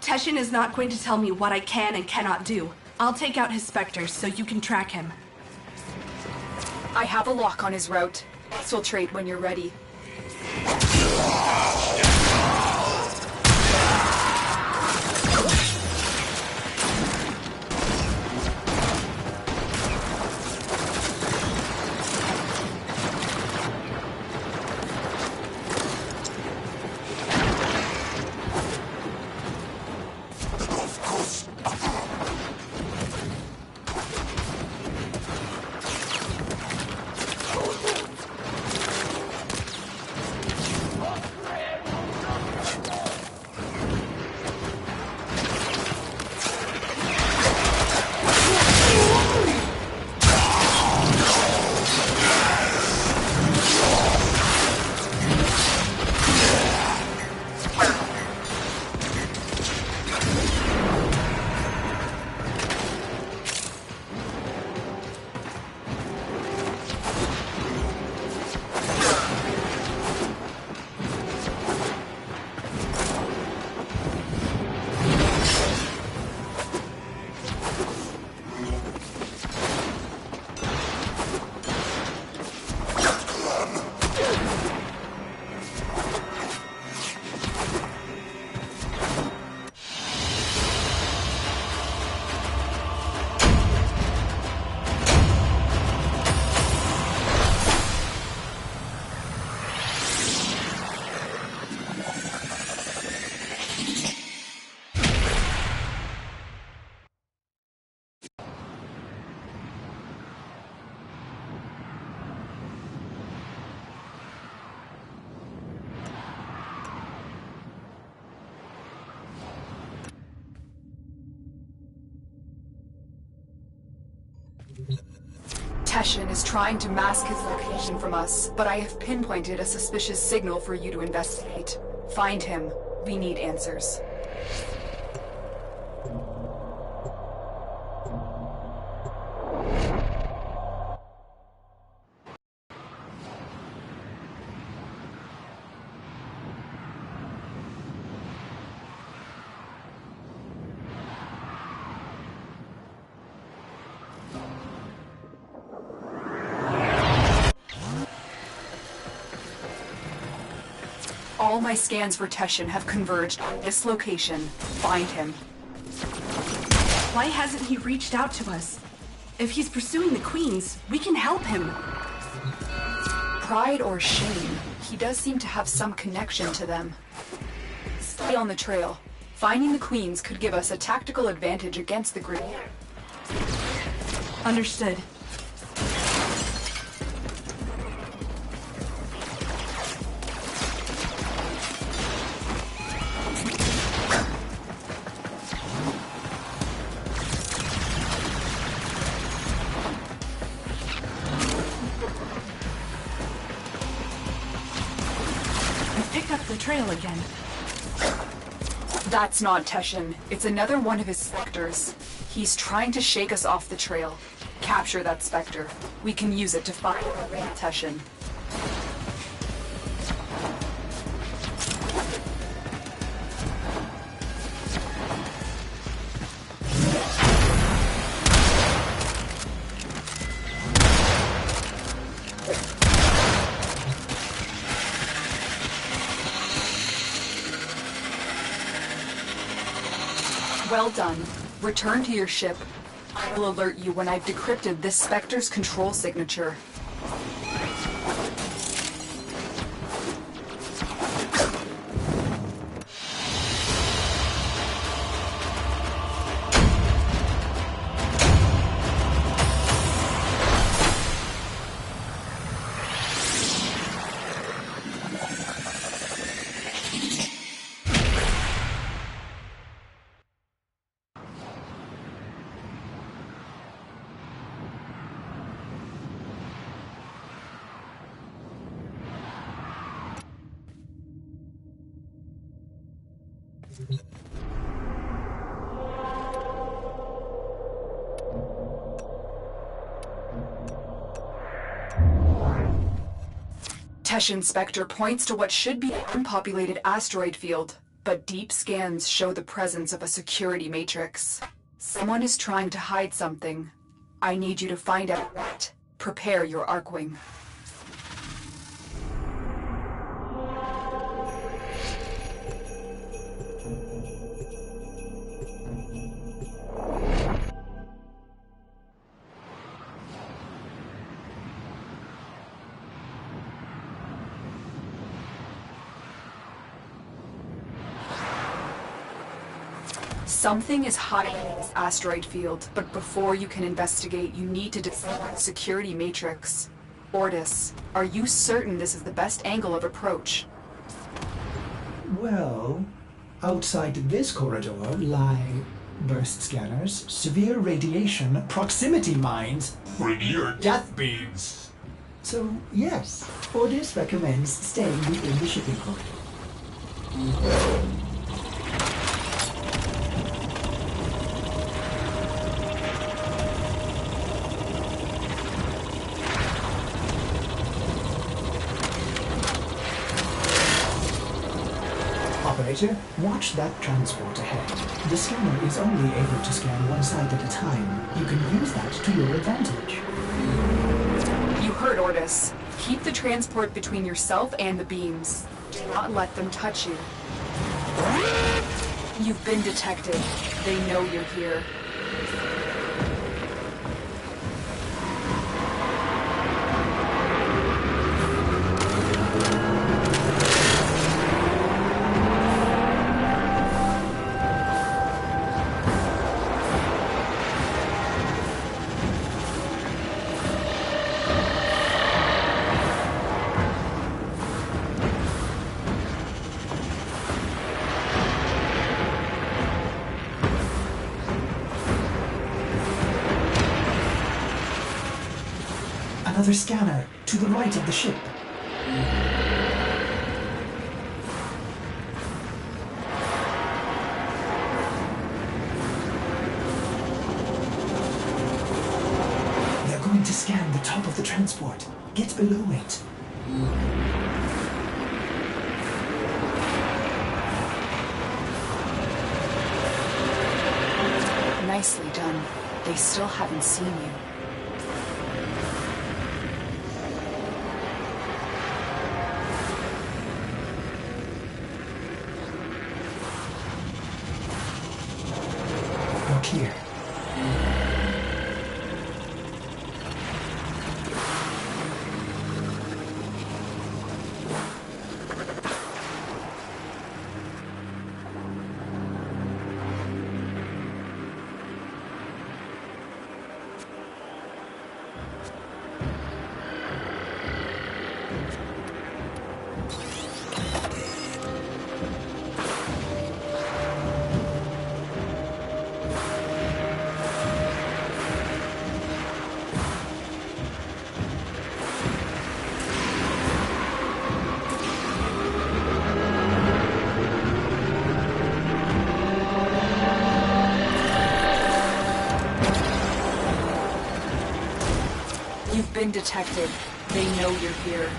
Teshin is not going to tell me what I can and cannot do. I'll take out his specters so you can track him. I have a lock on his route. Exfiltrate when you're ready. Teshin is trying to mask his location from us, but I have pinpointed a suspicious signal for you to investigate. Find him. We need answers. All my scans for Teshin have converged on this location. Find him. Why hasn't he reached out to us? If he's pursuing the Queens, we can help him. Pride or shame, he does seem to have some connection to them. Stay on the trail. Finding the Queens could give us a tactical advantage against the Grineer. Understood. up the trail again. That's not Teshin. It's another one of his specters. He's trying to shake us off the trail. Capture that specter. We can use it to find the real Teshin. Well done. Return to your ship. I will alert you when I've decrypted this Spectre's control signature. Teshin Spectre points to what should be an unpopulated asteroid field, but deep scans show the presence of a security matrix. Someone is trying to hide something. I need you to find out what. Prepare your Archwing. Something is hiding in this asteroid field, but before you can investigate, you need to discover the security matrix. Ordis, are you certain this is the best angle of approach? Well, outside this corridor lie burst scanners, severe radiation, proximity mines. Bring your death beams. So, yes, Ordis recommends staying within the shipping corridor. Operator, watch that transport ahead. The scanner is only able to scan one side at a time. You can use that to your advantage. You heard Ordis. Keep the transport between yourself and the beams. Do not let them touch you. You've been detected. They know you're here. Another scanner, to the right of the ship. They're going to scan the top of the transport. Get below it. Nicely done. They still haven't seen you. Here. been detected. They know you're here.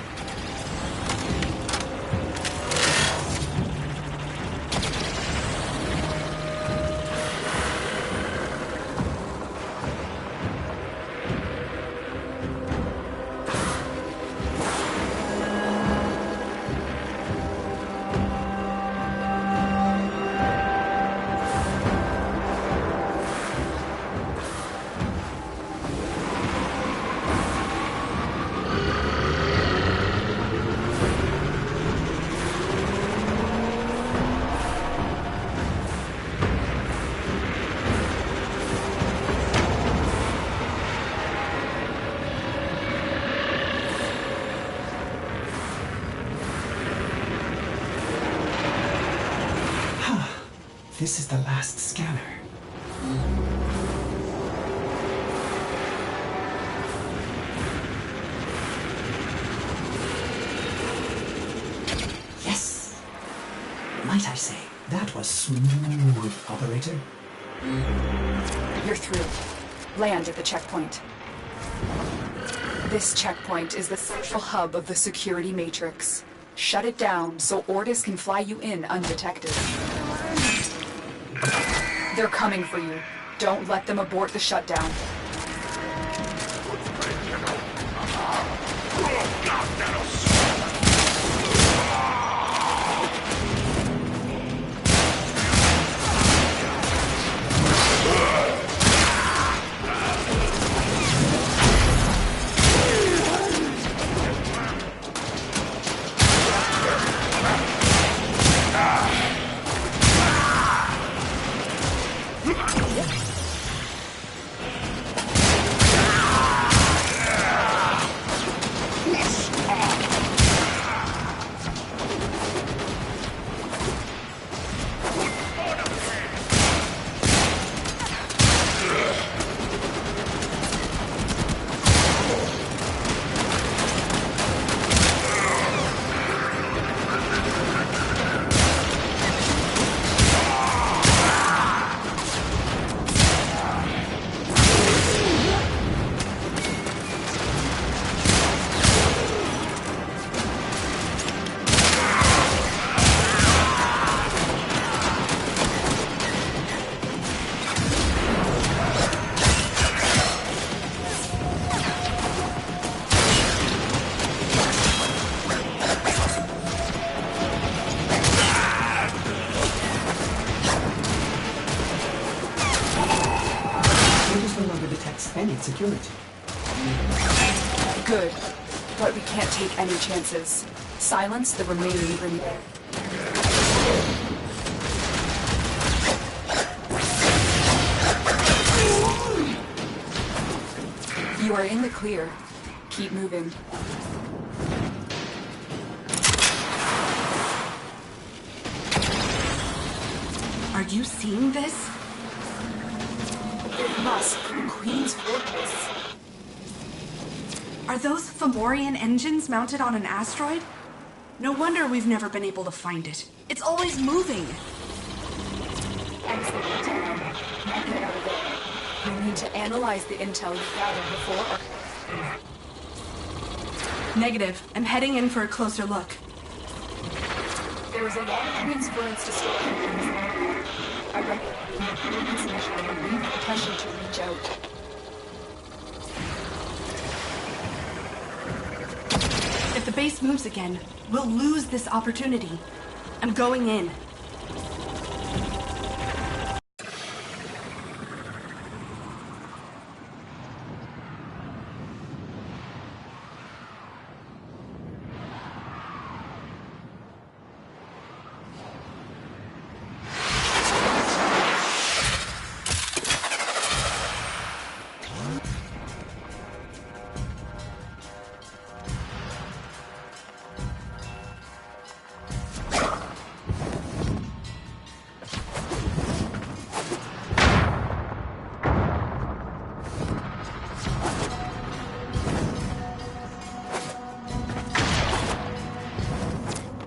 This is the last scanner. Yes! Might I say, that was smooth, operator. You're through. Land at the checkpoint. This checkpoint is the central hub of the security matrix. Shut it down so Ordis can fly you in undetected. They're coming for you. Don't let them abort the shutdown. Any security. Good, but we can't take any chances. Silence the remaining grenade. You are in the clear. Keep moving. Are you seeing this? It must be the Queen's fortress. Are those Fomorian engines mounted on an asteroid? No wonder we've never been able to find it. It's always moving. Exit the town and get out of there. We need to analyze the intel you gathered before. Negative. I'm heading in for a closer look. There is a lot of transference to storage. I recommend this mission and leave the potential to reach out. If the base moves again, we'll lose this opportunity. I'm going in.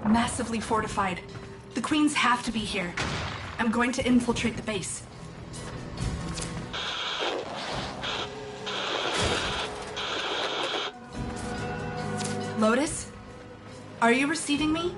Massively fortified. The Queens have to be here. I'm going to infiltrate the base. Lotus? Are you receiving me?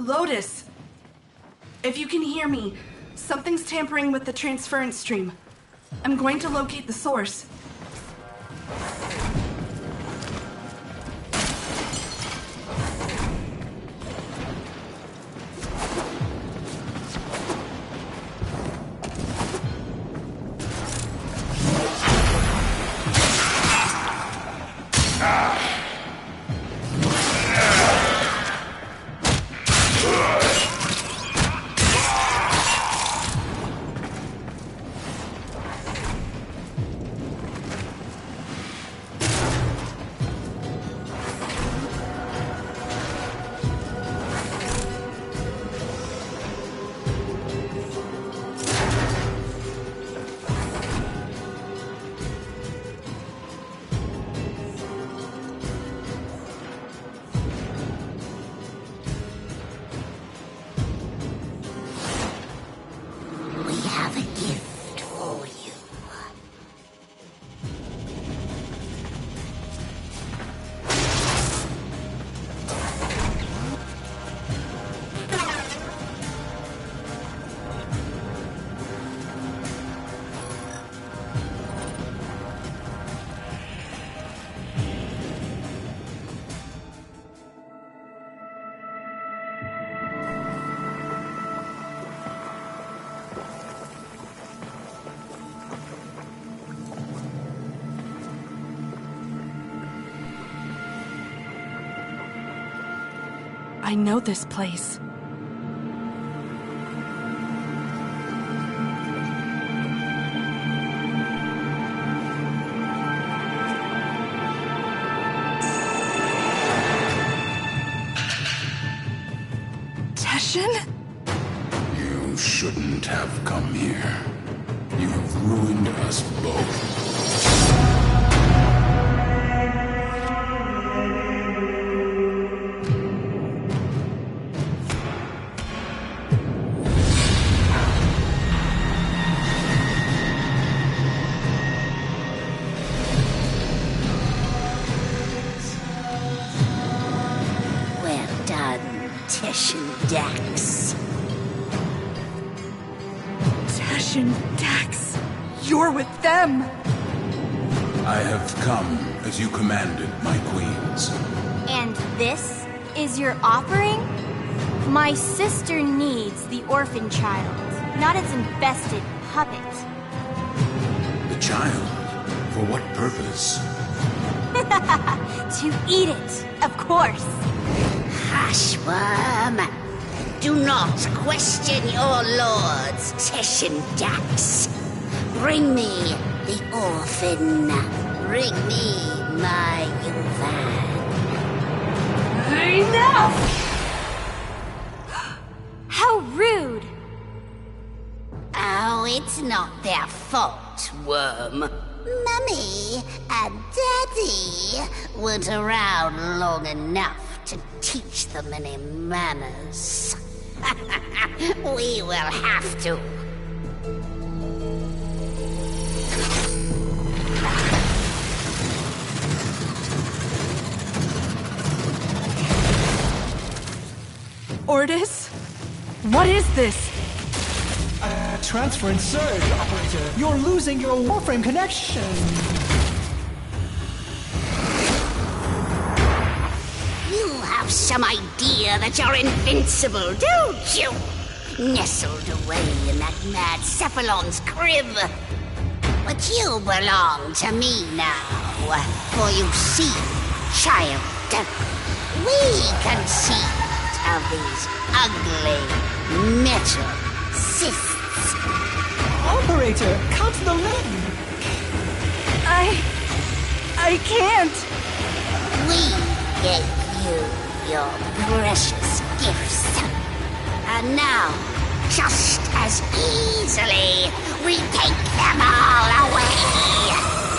Lotus! If you can hear me, something's tampering with the transference stream. I'm going to locate the source. I know this place. mission? You shouldn't have come here. You have ruined us both. Well done, Tesh and Dax. Tesh and Dax, you're with them! I have come as you commanded, my queens. And this is your offering? My sister needs the orphan child, not its infested puppet. The child? For what purpose? To eat it, of course. Hush, worm. Do not question your lords, Tesh and Dax. Bring me the orphan. Bring me my Yuvan. Enough! How rude! Oh, it's not their fault, worm. Mummy and Daddy weren't around long enough to teach them any manners. We will have to. Ordis? What is this? Transfer and surge, operator. You're losing your Warframe connection. You have some idea that you're invincible, don't you? Nestled away in that mad Cephalon's crib. But you belong to me now. For you see, child, we conceived of these ugly metal cysts. Operator, cut the link! I can't. We gave you your precious gifts. And now, just as easily, we take them all away.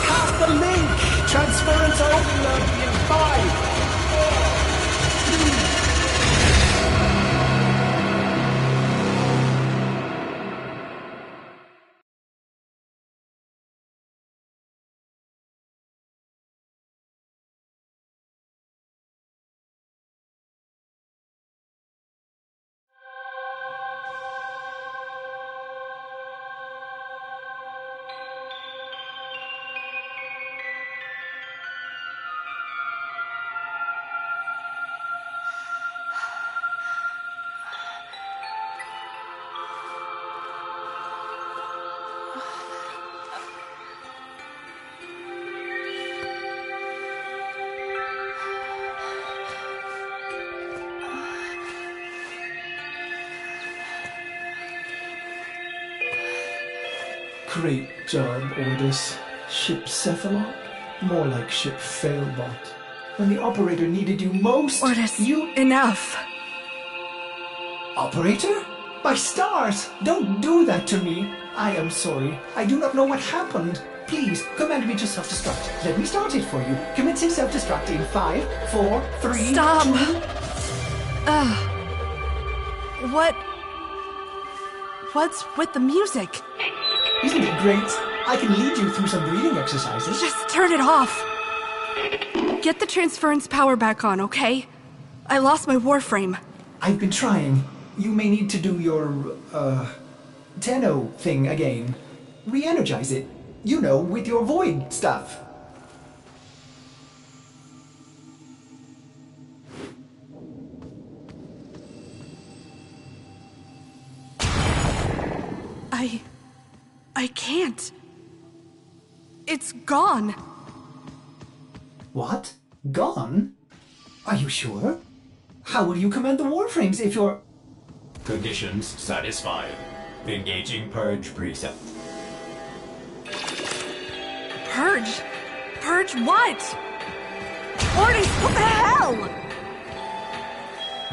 Cut the link! Transference over in 5, 4, 3. Great job, Ordis. Ship Cephalon? More like ship Failbot. When the operator needed you most, Ordis, enough. Operator? My stars! Don't do that to me! I am sorry. I do not know what happened. Please, command me to self-destruct. Let me start it for you. Commencing self-destruct in 5, 4, 3, Stop! 2... What's with the music? Isn't it great? I can lead you through some breathing exercises. Just turn it off. Get the transference power back on, okay? I lost my Warframe. I've been trying. You may need to do your, Tenno thing again. Re-energize it. You know, with your void stuff. I can't. It's gone. What? Gone? Are you sure? How will you command the Warframes if you're... Conditions satisfied. Engaging Purge Precept. Purge? Purge what? Ordis, what the hell?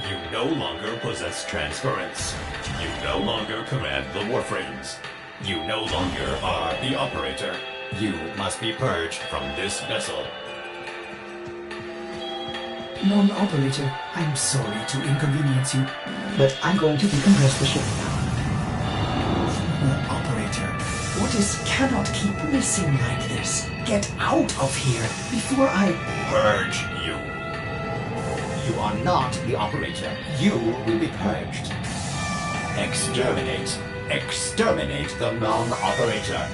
You no longer possess transference. You no longer command the Warframes. You no longer are the operator. You must be purged from this vessel. Non-operator, I'm sorry to inconvenience you, but I'm going to decompress the ship now. Non-operator, Otis cannot keep missing like this. Get out of here before I... Purge you. You are not the operator. You will be purged. Exterminate. Exterminate the non-operator.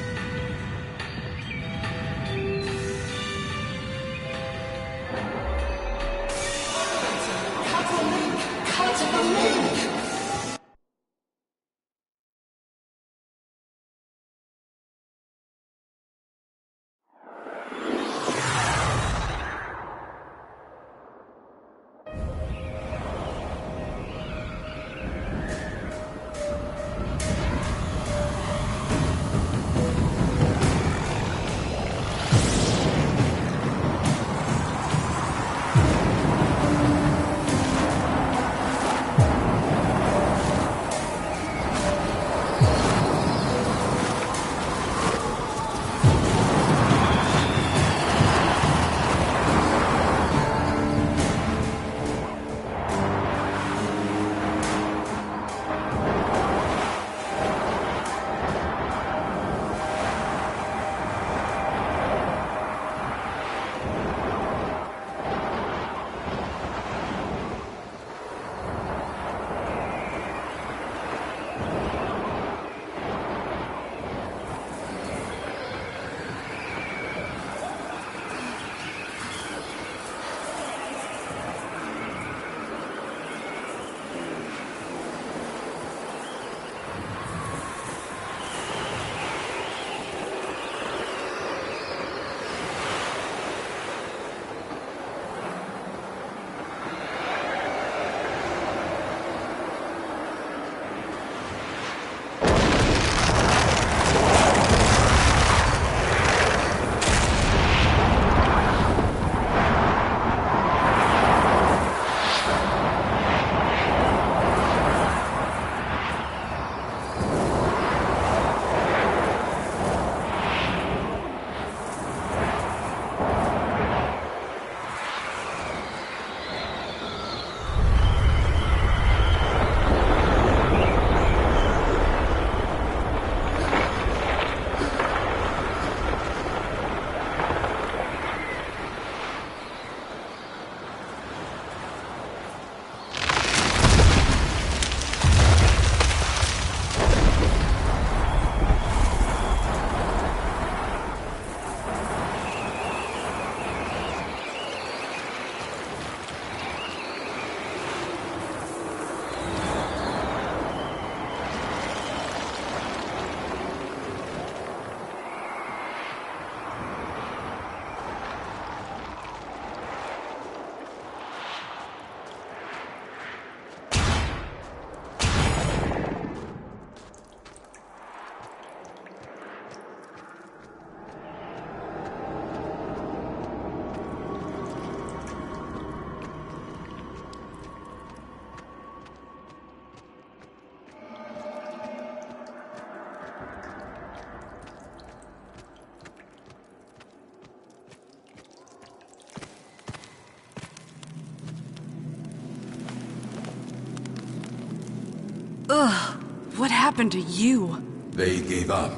Ugh, what happened to you? They gave up.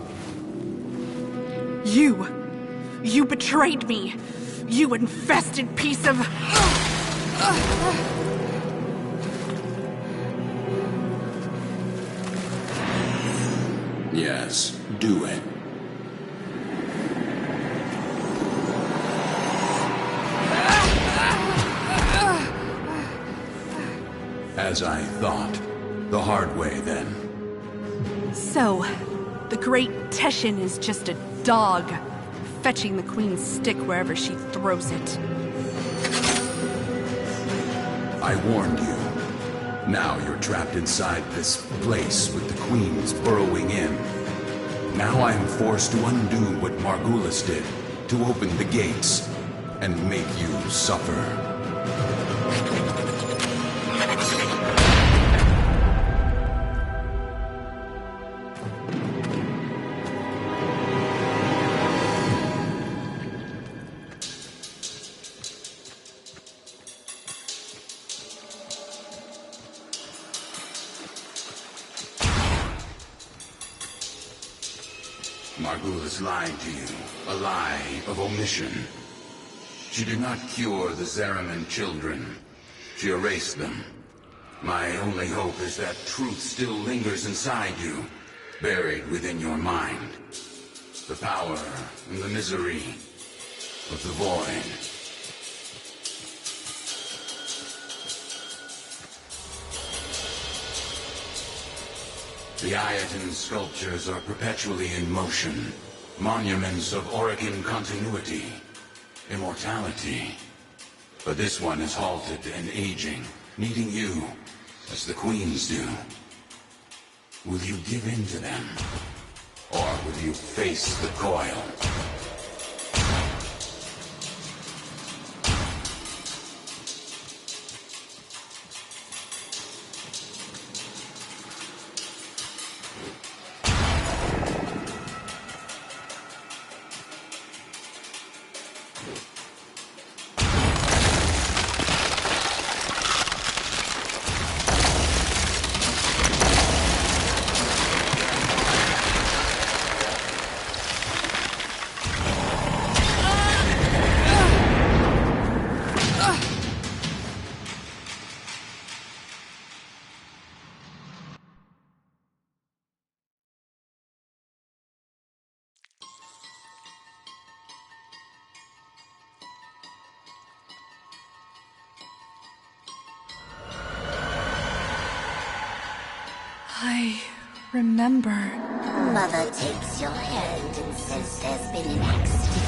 You betrayed me. You infested piece of... Yes, do it. As I thought. The hard way, then. So, the great Teshin is just a dog, fetching the Queen's stick wherever she throws it. I warned you. Now you're trapped inside this place with the Queens burrowing in. Now I'm forced to undo what Margulis did, to open the gates, and make you suffer. Margulis lied to you, a lie of omission. She did not cure the Zeraman children. She erased them. My only hope is that truth still lingers inside you, buried within your mind. The power and the misery of the void. The Ayaton sculptures are perpetually in motion, monuments of Orokin continuity, immortality. But this one is halted and aging, needing you, as the queens do. Will you give in to them? Or will you face the coil? I remember. Mother takes your hand and says there's been an accident.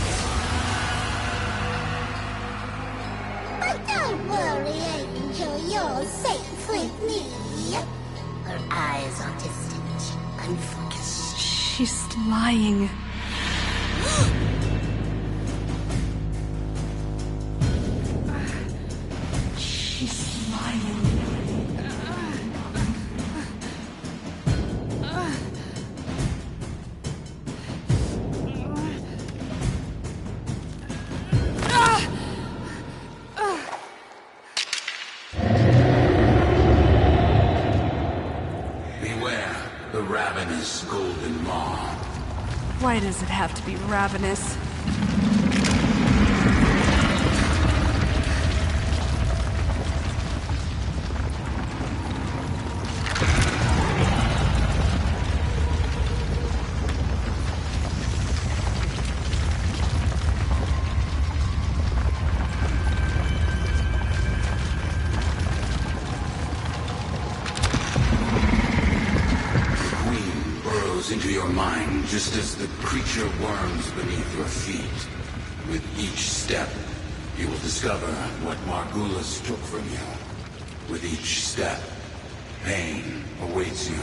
But don't worry, Angel, you're safe with me. Her eyes are distant, unfocused. She's lying. She's lying. Golden Maw. Why does it have to be ravenous? Into your mind, just as the creature worms beneath your feet. With each step, you will discover what Margulis took from you. With each step, pain awaits you.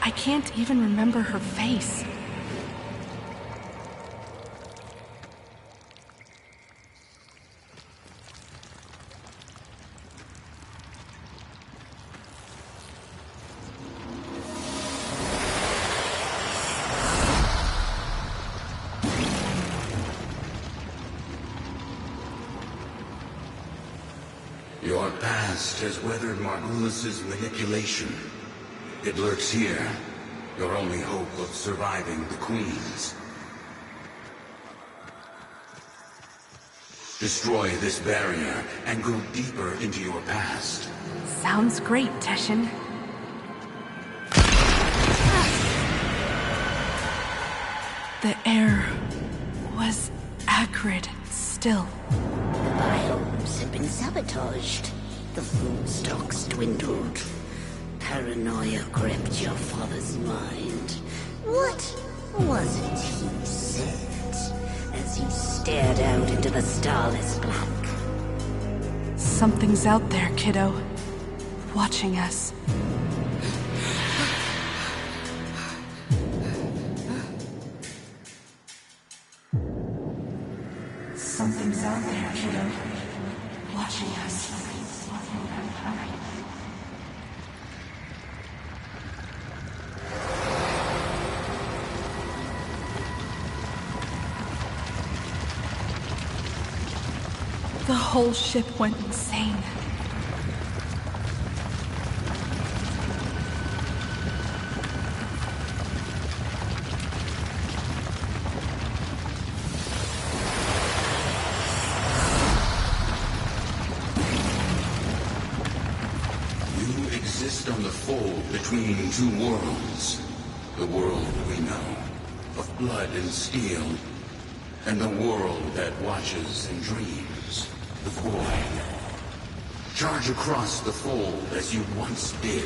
I can't even remember her face. past has weathered Margulis's manipulation. It lurks here, your only hope of surviving the Queens. Destroy this barrier and go deeper into your past. Sounds great, Teshin. The air was acrid still. The biomes had been sabotaged. The food stocks dwindled. Paranoia gripped your father's mind. What was it he said as he stared out into the starless black? Something's out there, kiddo. Watching us. Something's out there, kiddo. Watching us. The whole ship went insane. You exist on the fold between two worlds. The world we know, of blood and steel, and the world that watches and dreams. The void. Charge across the fold as you once did.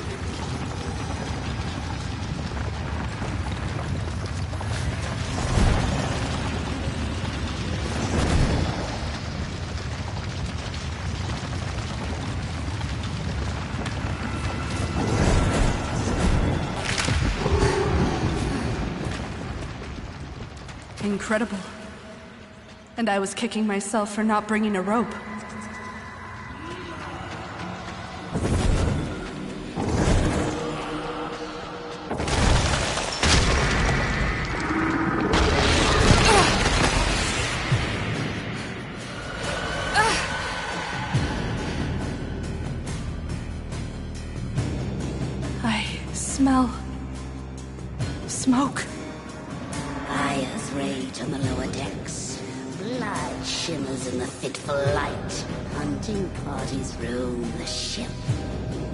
Incredible. And I was kicking myself for not bringing a rope. I smell smoke. Fires rage on the lower decks. Blood shimmers in the fitful light. Hunting parties roam the ship.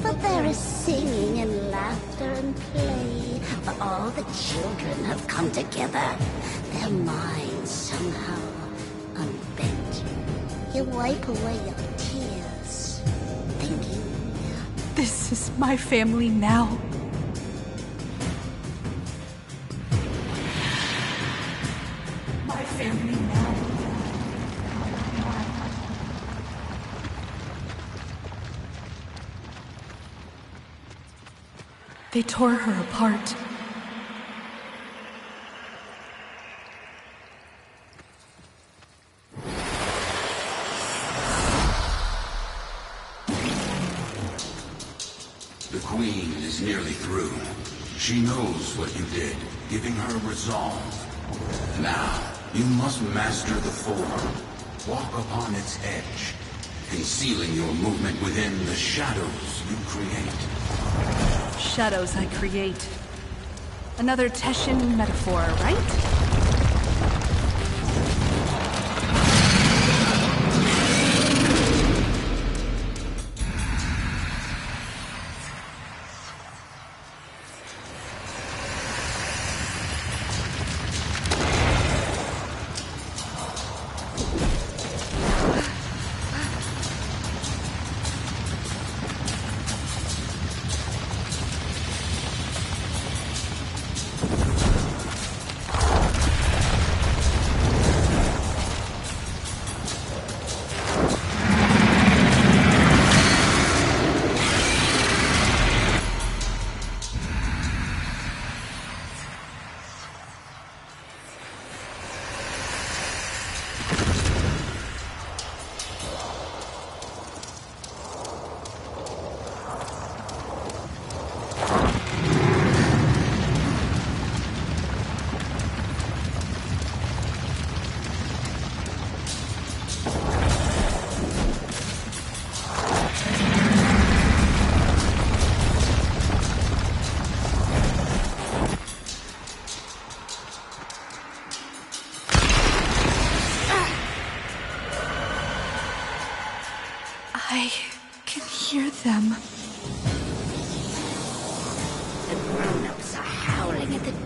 But there is singing and laughter and play. For all the children have come together. Their minds somehow unbent. You wipe away your tears, thinking, This is my family now. My family now. They tore her apart. The Queen is nearly through. She knows what you did, giving her resolve. Now, you must master the form. Walk upon its edge, concealing your movement within the shadows you create. Shadows I create. Another Teshin metaphor, right?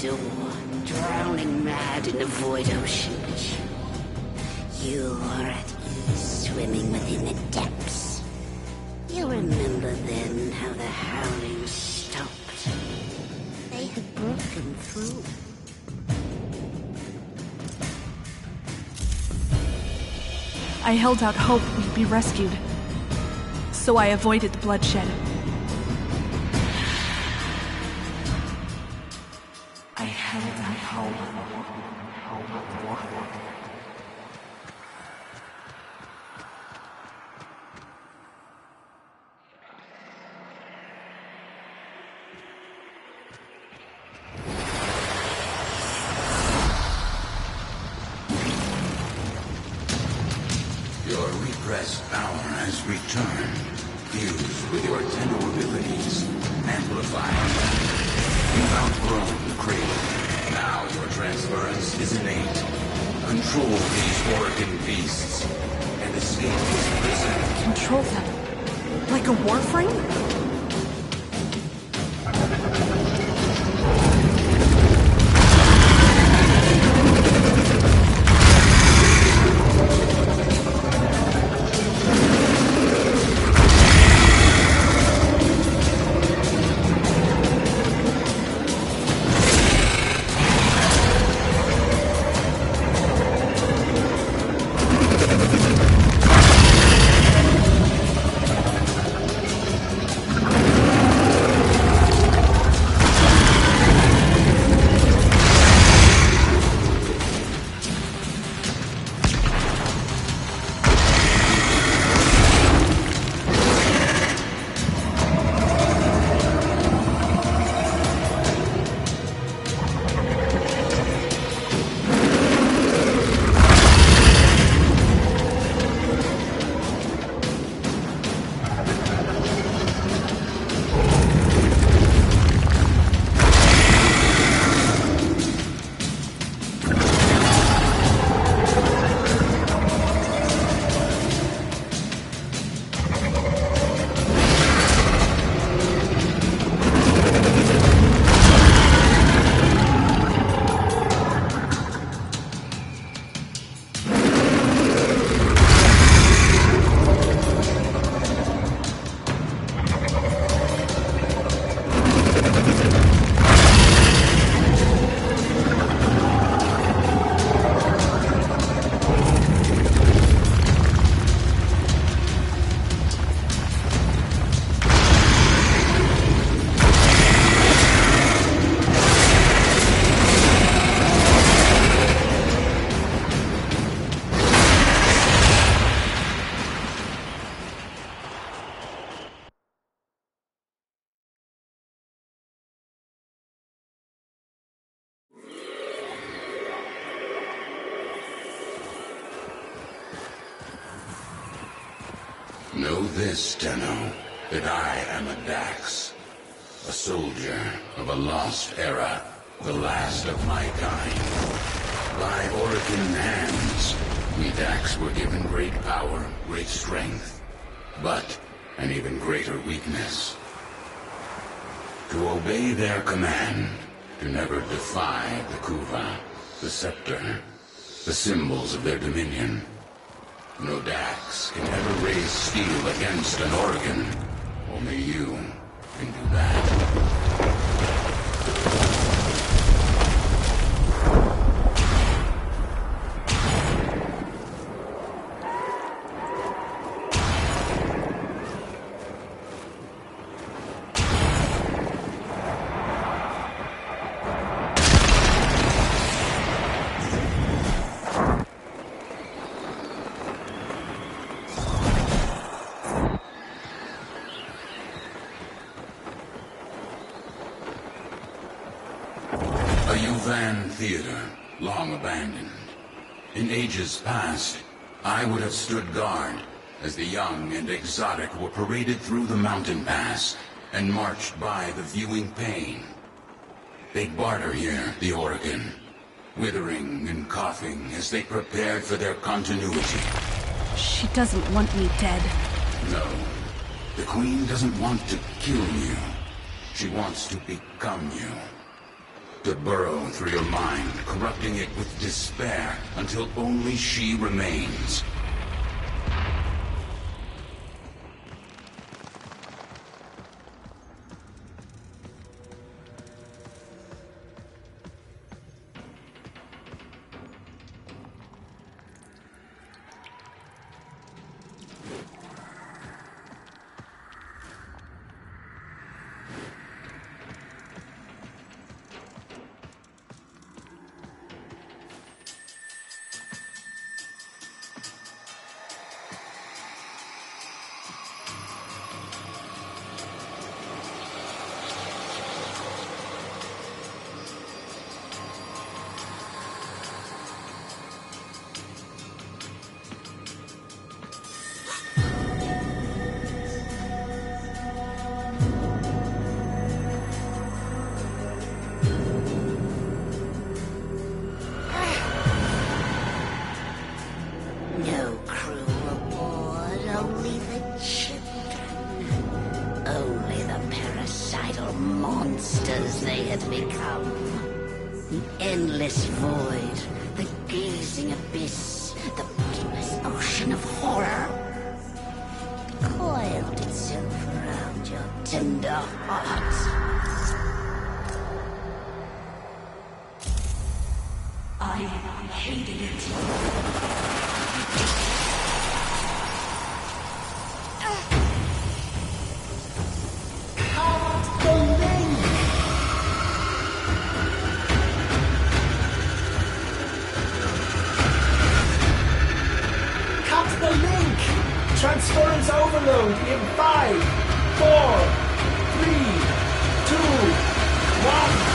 door, drowning mad in the void ocean. You are at ease swimming within the depths. You'll remember then how the howling stopped. They had broken through. I held out hope we'd be rescued, so I avoided the bloodshed. I held out hope. Your repressed power has returned, fused with your Tenno abilities, amplifying them. You've outgrown the cradle. Now your transference is innate. Control these Orokin beasts, and escape this prison. Control them? Like a Warframe? Know this, Tenno, that I am a Dax, a soldier of a lost era, the last of my kind. By Orokin hands, we Dax were given great power, great strength, but an even greater weakness. To obey their command, to never defy the Kuva, the scepter, the symbols of their dominion. No Dax can ever raise steel against an Orokin. Only you can do that. A Yuvan theater, long abandoned. In ages past, I would have stood guard as the young and exotic were paraded through the mountain pass and marched by the viewing pain. They'd barter here, the Orokin, withering and coughing as they prepared for their continuity. She doesn't want me dead. No, the Queen doesn't want to kill you. She wants to become you. To burrow through your mind, corrupting it with despair until only she remains. No crew aboard, only the children. Only the parasital monsters they had become. The endless void, the gazing abyss, the bottomless ocean of horror. Coiled itself around your tender heart. I hated it. Transference overload in 5, 4, 3, 2, 1.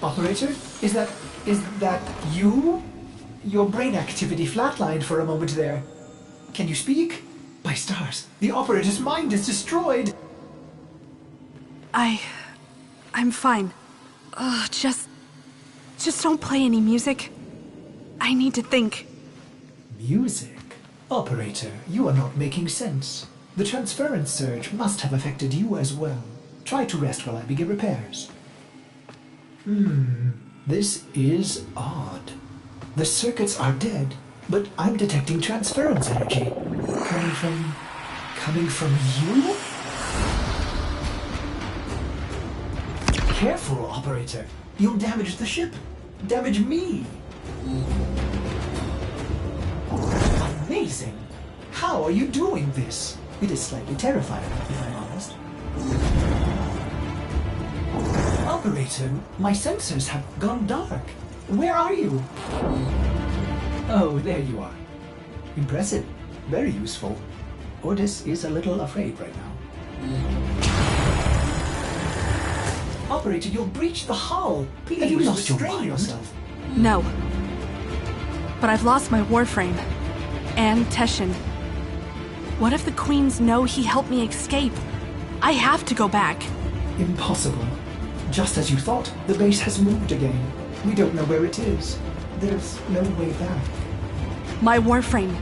Operator, is that you? Your brain activity flatlined for a moment there. Can you speak? By stars, the operator's mind is destroyed. I'm fine. Just don't play any music. I need to think. Music? Operator, you are not making sense. The transference surge must have affected you as well. Try to rest while I begin repairs. This is odd. The circuits are dead, but I'm detecting transference energy. Coming from you? Careful, operator. You'll damage the ship. Damage me. Amazing. How are you doing this? It is slightly terrifying, if I'm honest. Operator, my sensors have gone dark. Where are you? Oh, there you are. Impressive. Very useful. Ordis is a little afraid right now. Operator, you'll breach the hull. Please, have you lost your mind? Yourself? No. But I've lost my Warframe. And Teshin. What if the Queens know he helped me escape? I have to go back. Impossible. Just as you thought, the base has moved again. We don't know where it is. There's no way back. My Warframe.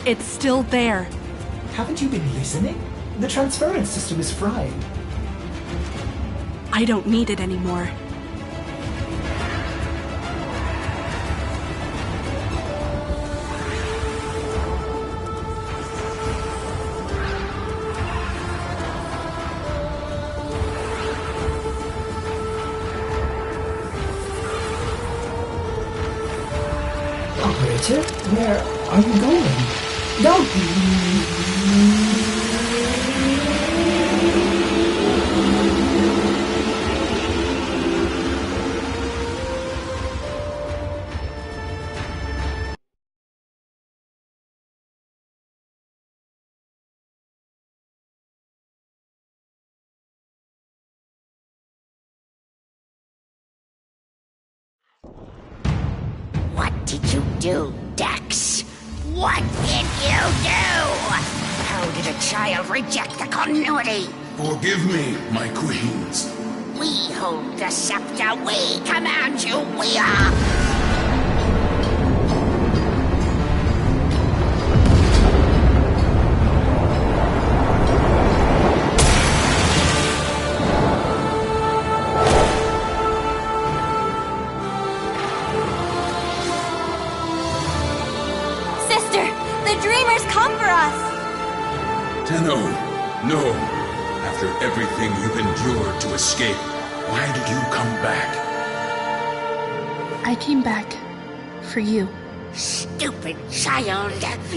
It's still there. Haven't you been listening? The transference system is fried. I don't need it anymore. Operator, where are you going? Don't! What did you do, Dax? What did you do? How did a child reject the continuity? Forgive me, my queens. We hold the scepter. We command you. We are... Tenno, no. After everything you've endured to escape, why did you come back? I came back for you. Stupid child.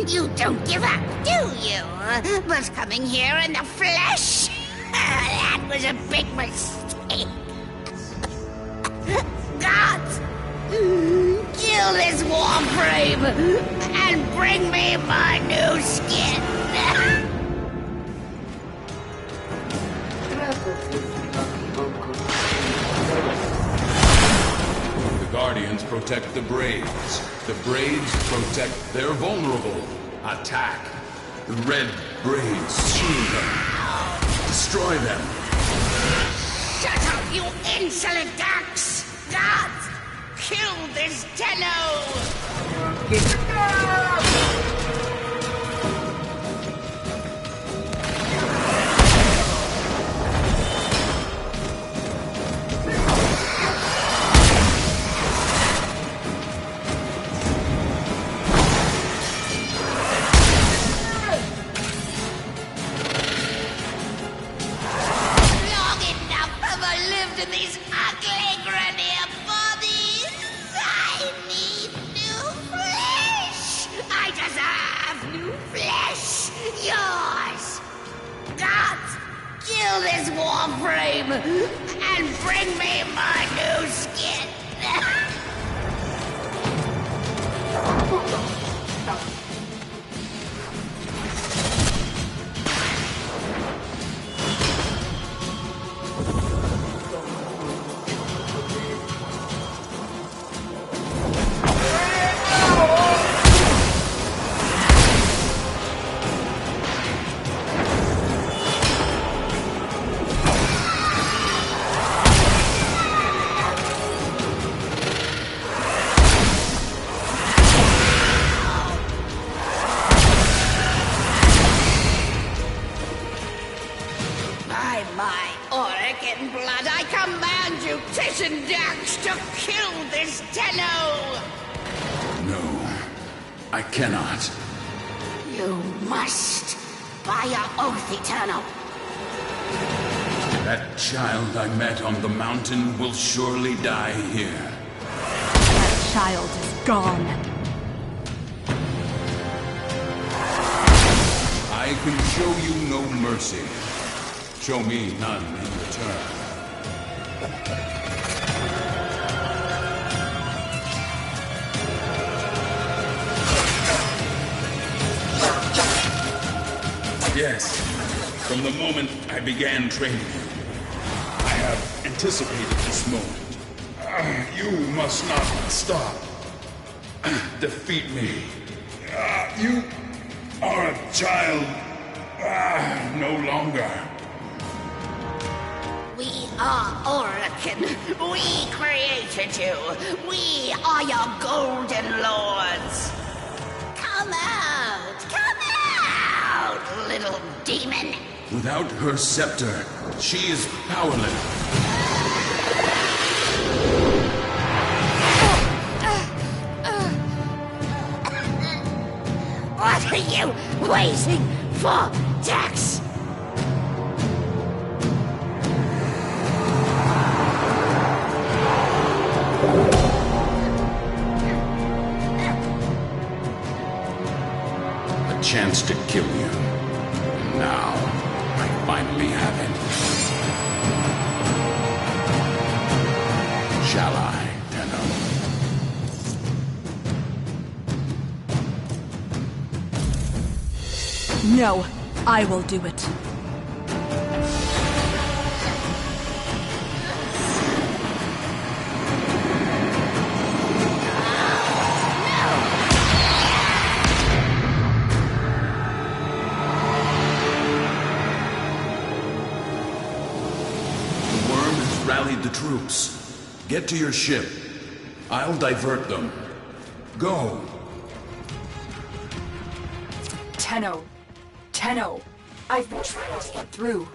You don't give up, do you? But coming here in the flesh? That was a big mistake. Gods! Kill this Warframe and bring me my new skin. The Guardians protect the Braves. The Braves protect their vulnerable. Attack. The Red Braves shield them. Destroy them. Shut up, you insolent ducks! Gods! Kill this Tenno! This Warframe and bring me my new skin. To kill this Tenno! No, I cannot. You must, by your oath eternal. That child I met on the mountain will surely die here. That child is gone. I can show you no mercy. Show me none in return. Yes, from the moment I began training you, I have anticipated this moment. You must not stop. Defeat me. You are a child. No longer. We are Orokin. We created you. We are your golden lords. Come out! Come out, little demon! Without her scepter, she is powerless. What are you waiting for, Dex? A chance to kill you. And now, I finally have it. Shall I, Tenno? No, I will do it. troops. Get to your ship. I'll divert them. Go! Tenno, I've been trying to get through.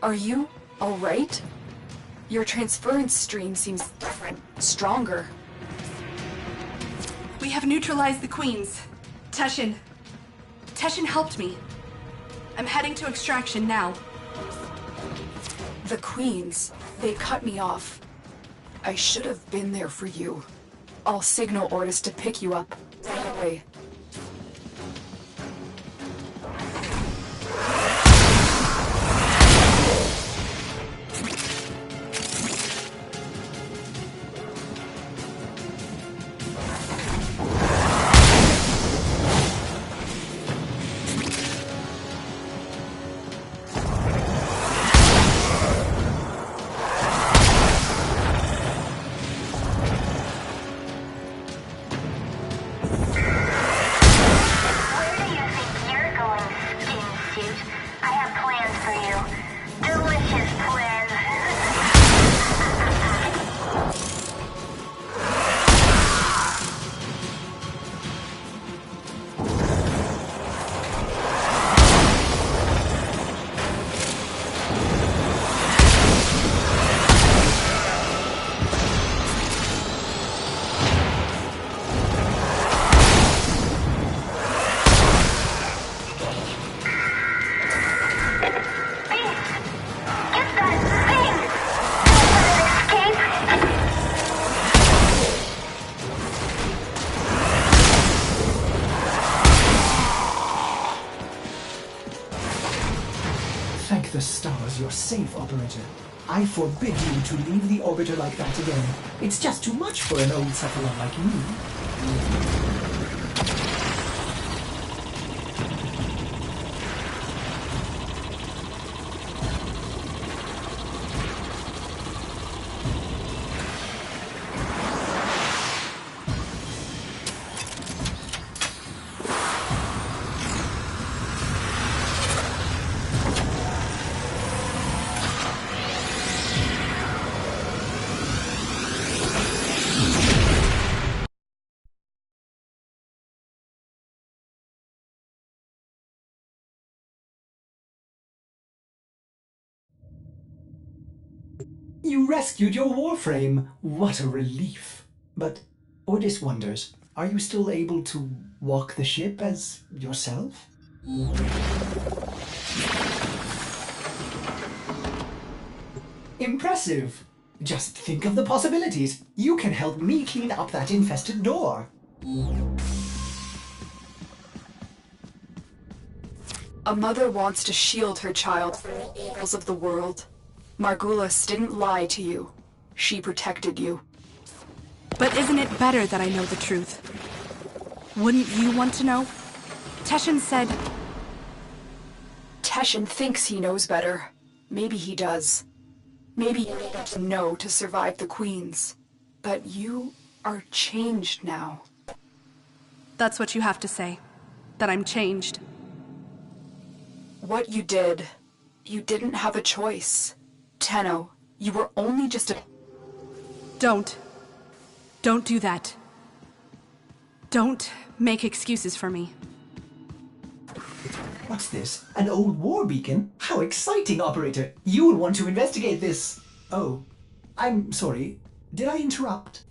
Are you alright? Your transference stream seems different, stronger. We have neutralized the queens. Teshin helped me. I'm heading to extraction now. The queens, they cut me off. I should have been there for you. I'll signal orders to pick you up right away. Thank the stars you're safe, Operator. I forbid you to leave the orbiter like that again. It's just too much for an old Cephalon like me. You rescued your Warframe! What a relief! But Ordis wonders, are you still able to walk the ship as yourself? Impressive! Just think of the possibilities. You can help me clean up that infested door. A mother wants to shield her child from the evils of the world. Margulis didn't lie to you. She protected you. But isn't it better that I know the truth? Wouldn't you want to know? Teshin said... Teshin thinks he knows better. Maybe he does. Maybe you need to know to survive the Queens. But you are changed now. That's what you have to say. That I'm changed. What you did, you didn't have a choice. Tenno, you were only just a... Don't do that. Don't make excuses for me. What's this? An old war beacon? How exciting, Operator! You'll want to investigate this. Oh, I'm sorry. Did I interrupt?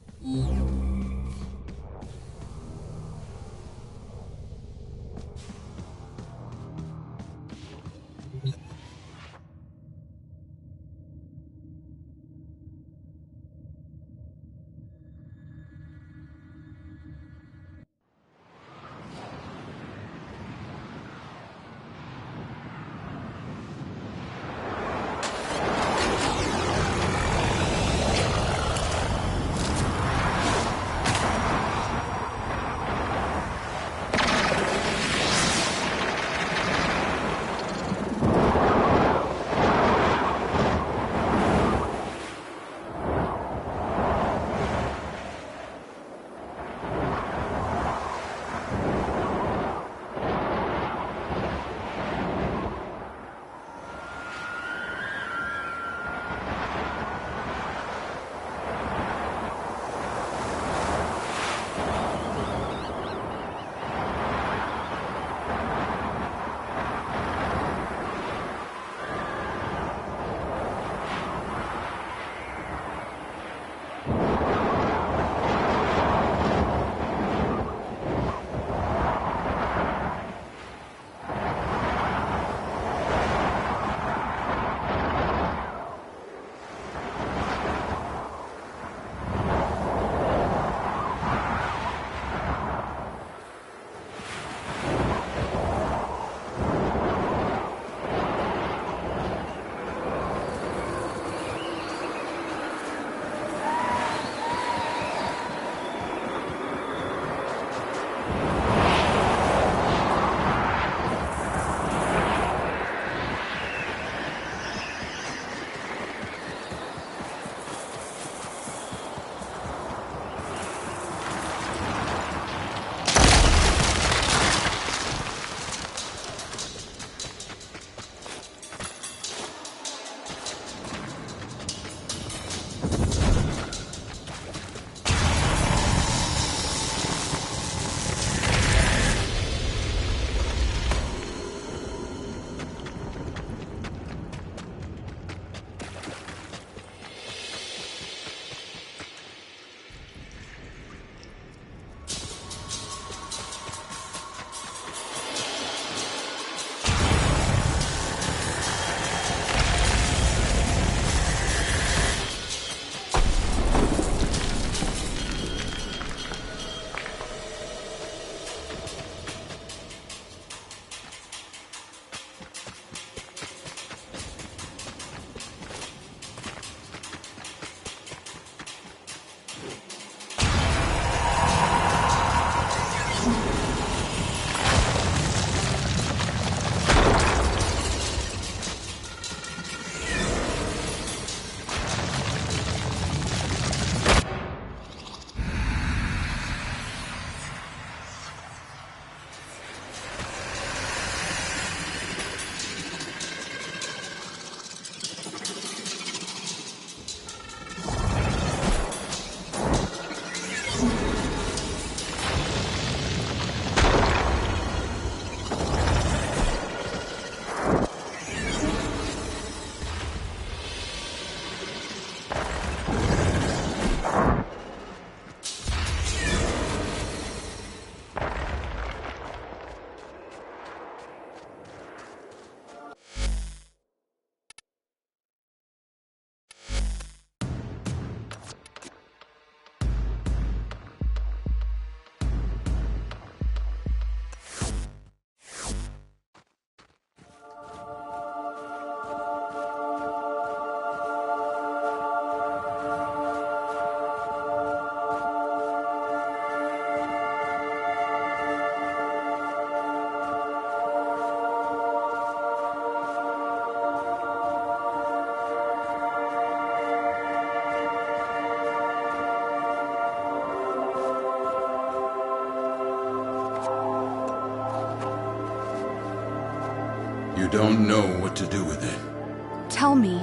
don't know what to do with it. Tell me.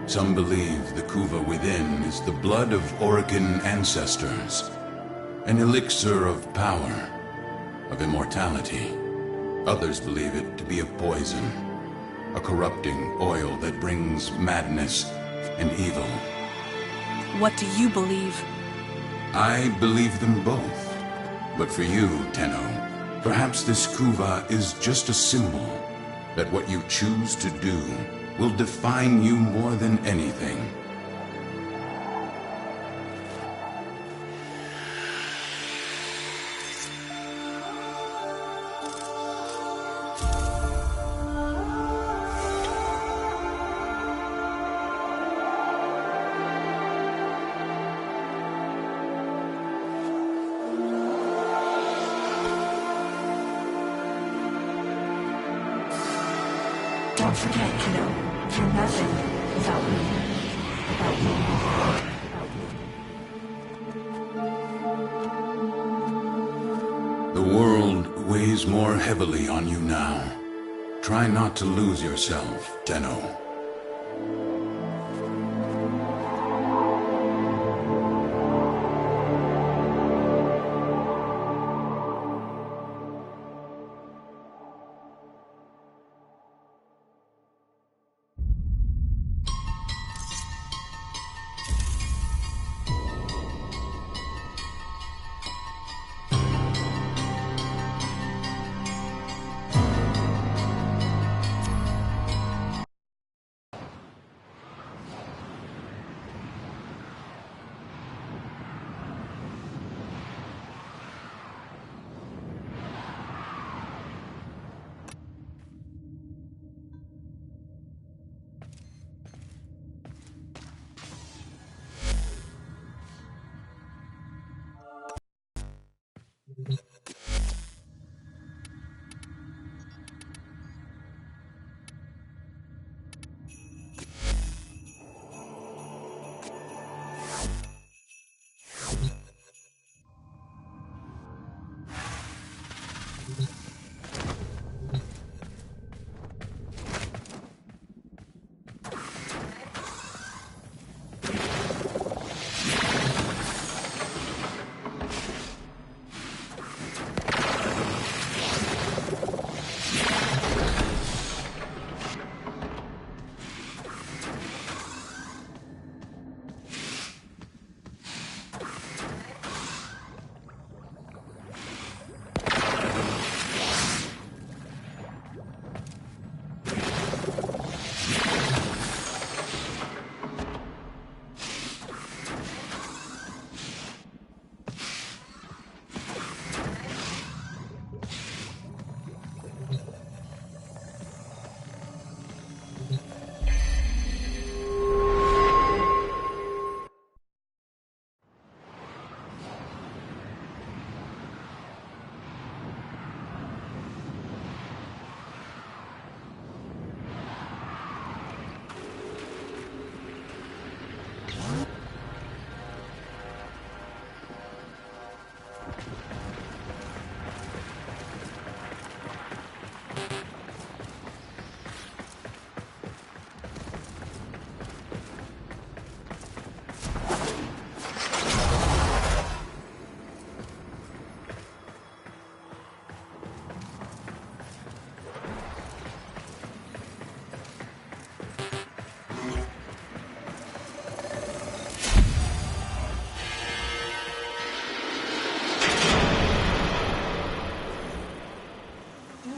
Some believe the Kuva within is the blood of Orokin ancestors. An elixir of power, of immortality. Others believe it to be a poison. A corrupting oil that brings madness and evil. What do you believe? I believe them both. But for you, Tenno, perhaps this Kuva is just a symbol that what you choose to do will define you more than anything. Don't forget, kiddo. You're nothing without me. The world weighs more heavily on you now. Try not to lose yourself, Tenno.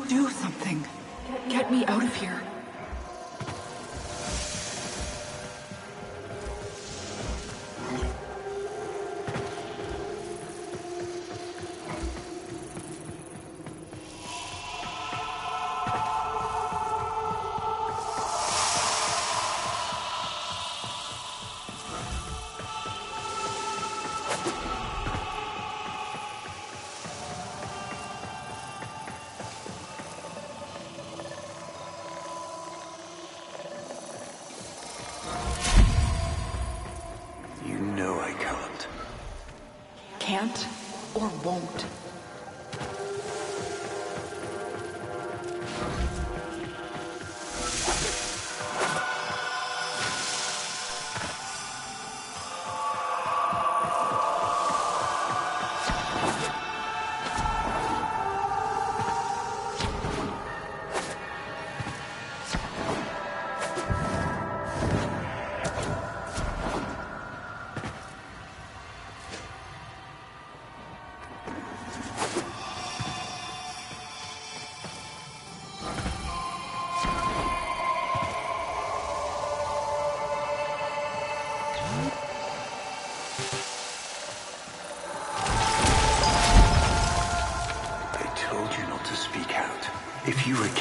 Do something. Get me out of here. Can't or won't.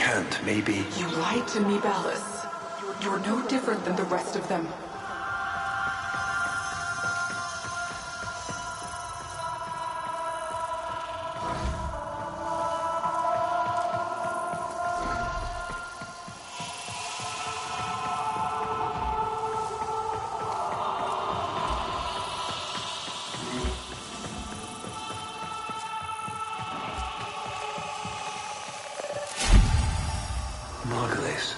can't, maybe... You lied to me, Ballas. You're no different than the rest of them. Margulis,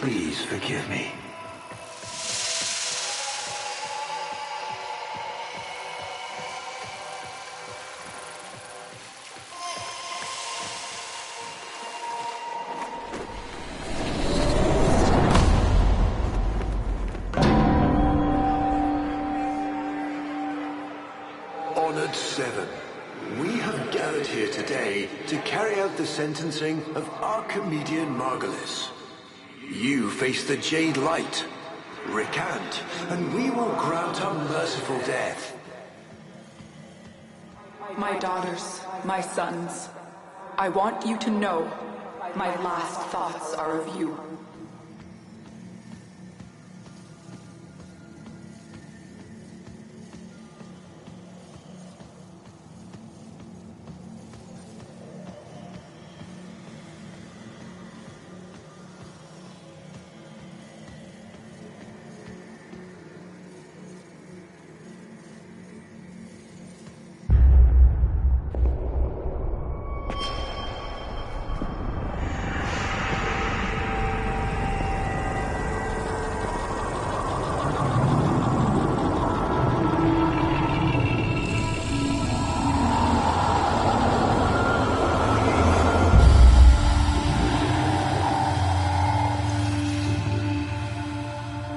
please forgive me. Honored Seven, we have gathered here today to carry out the sentencing of Archimedean Margulis. You face the Jade Light. Recant, and we will grant a merciful death. My daughters, my sons, I want you to know my last thoughts are of you.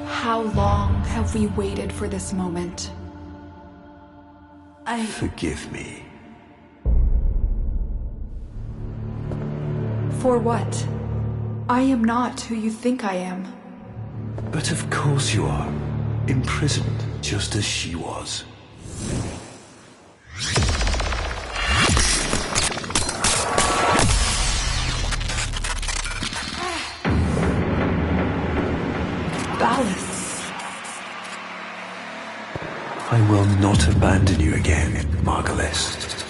How long have we waited for this moment? Forgive me. For what? I am not who you think I am. But of course you are. Imprisoned, just as she was. Ballas. I will not abandon you again, Margulis.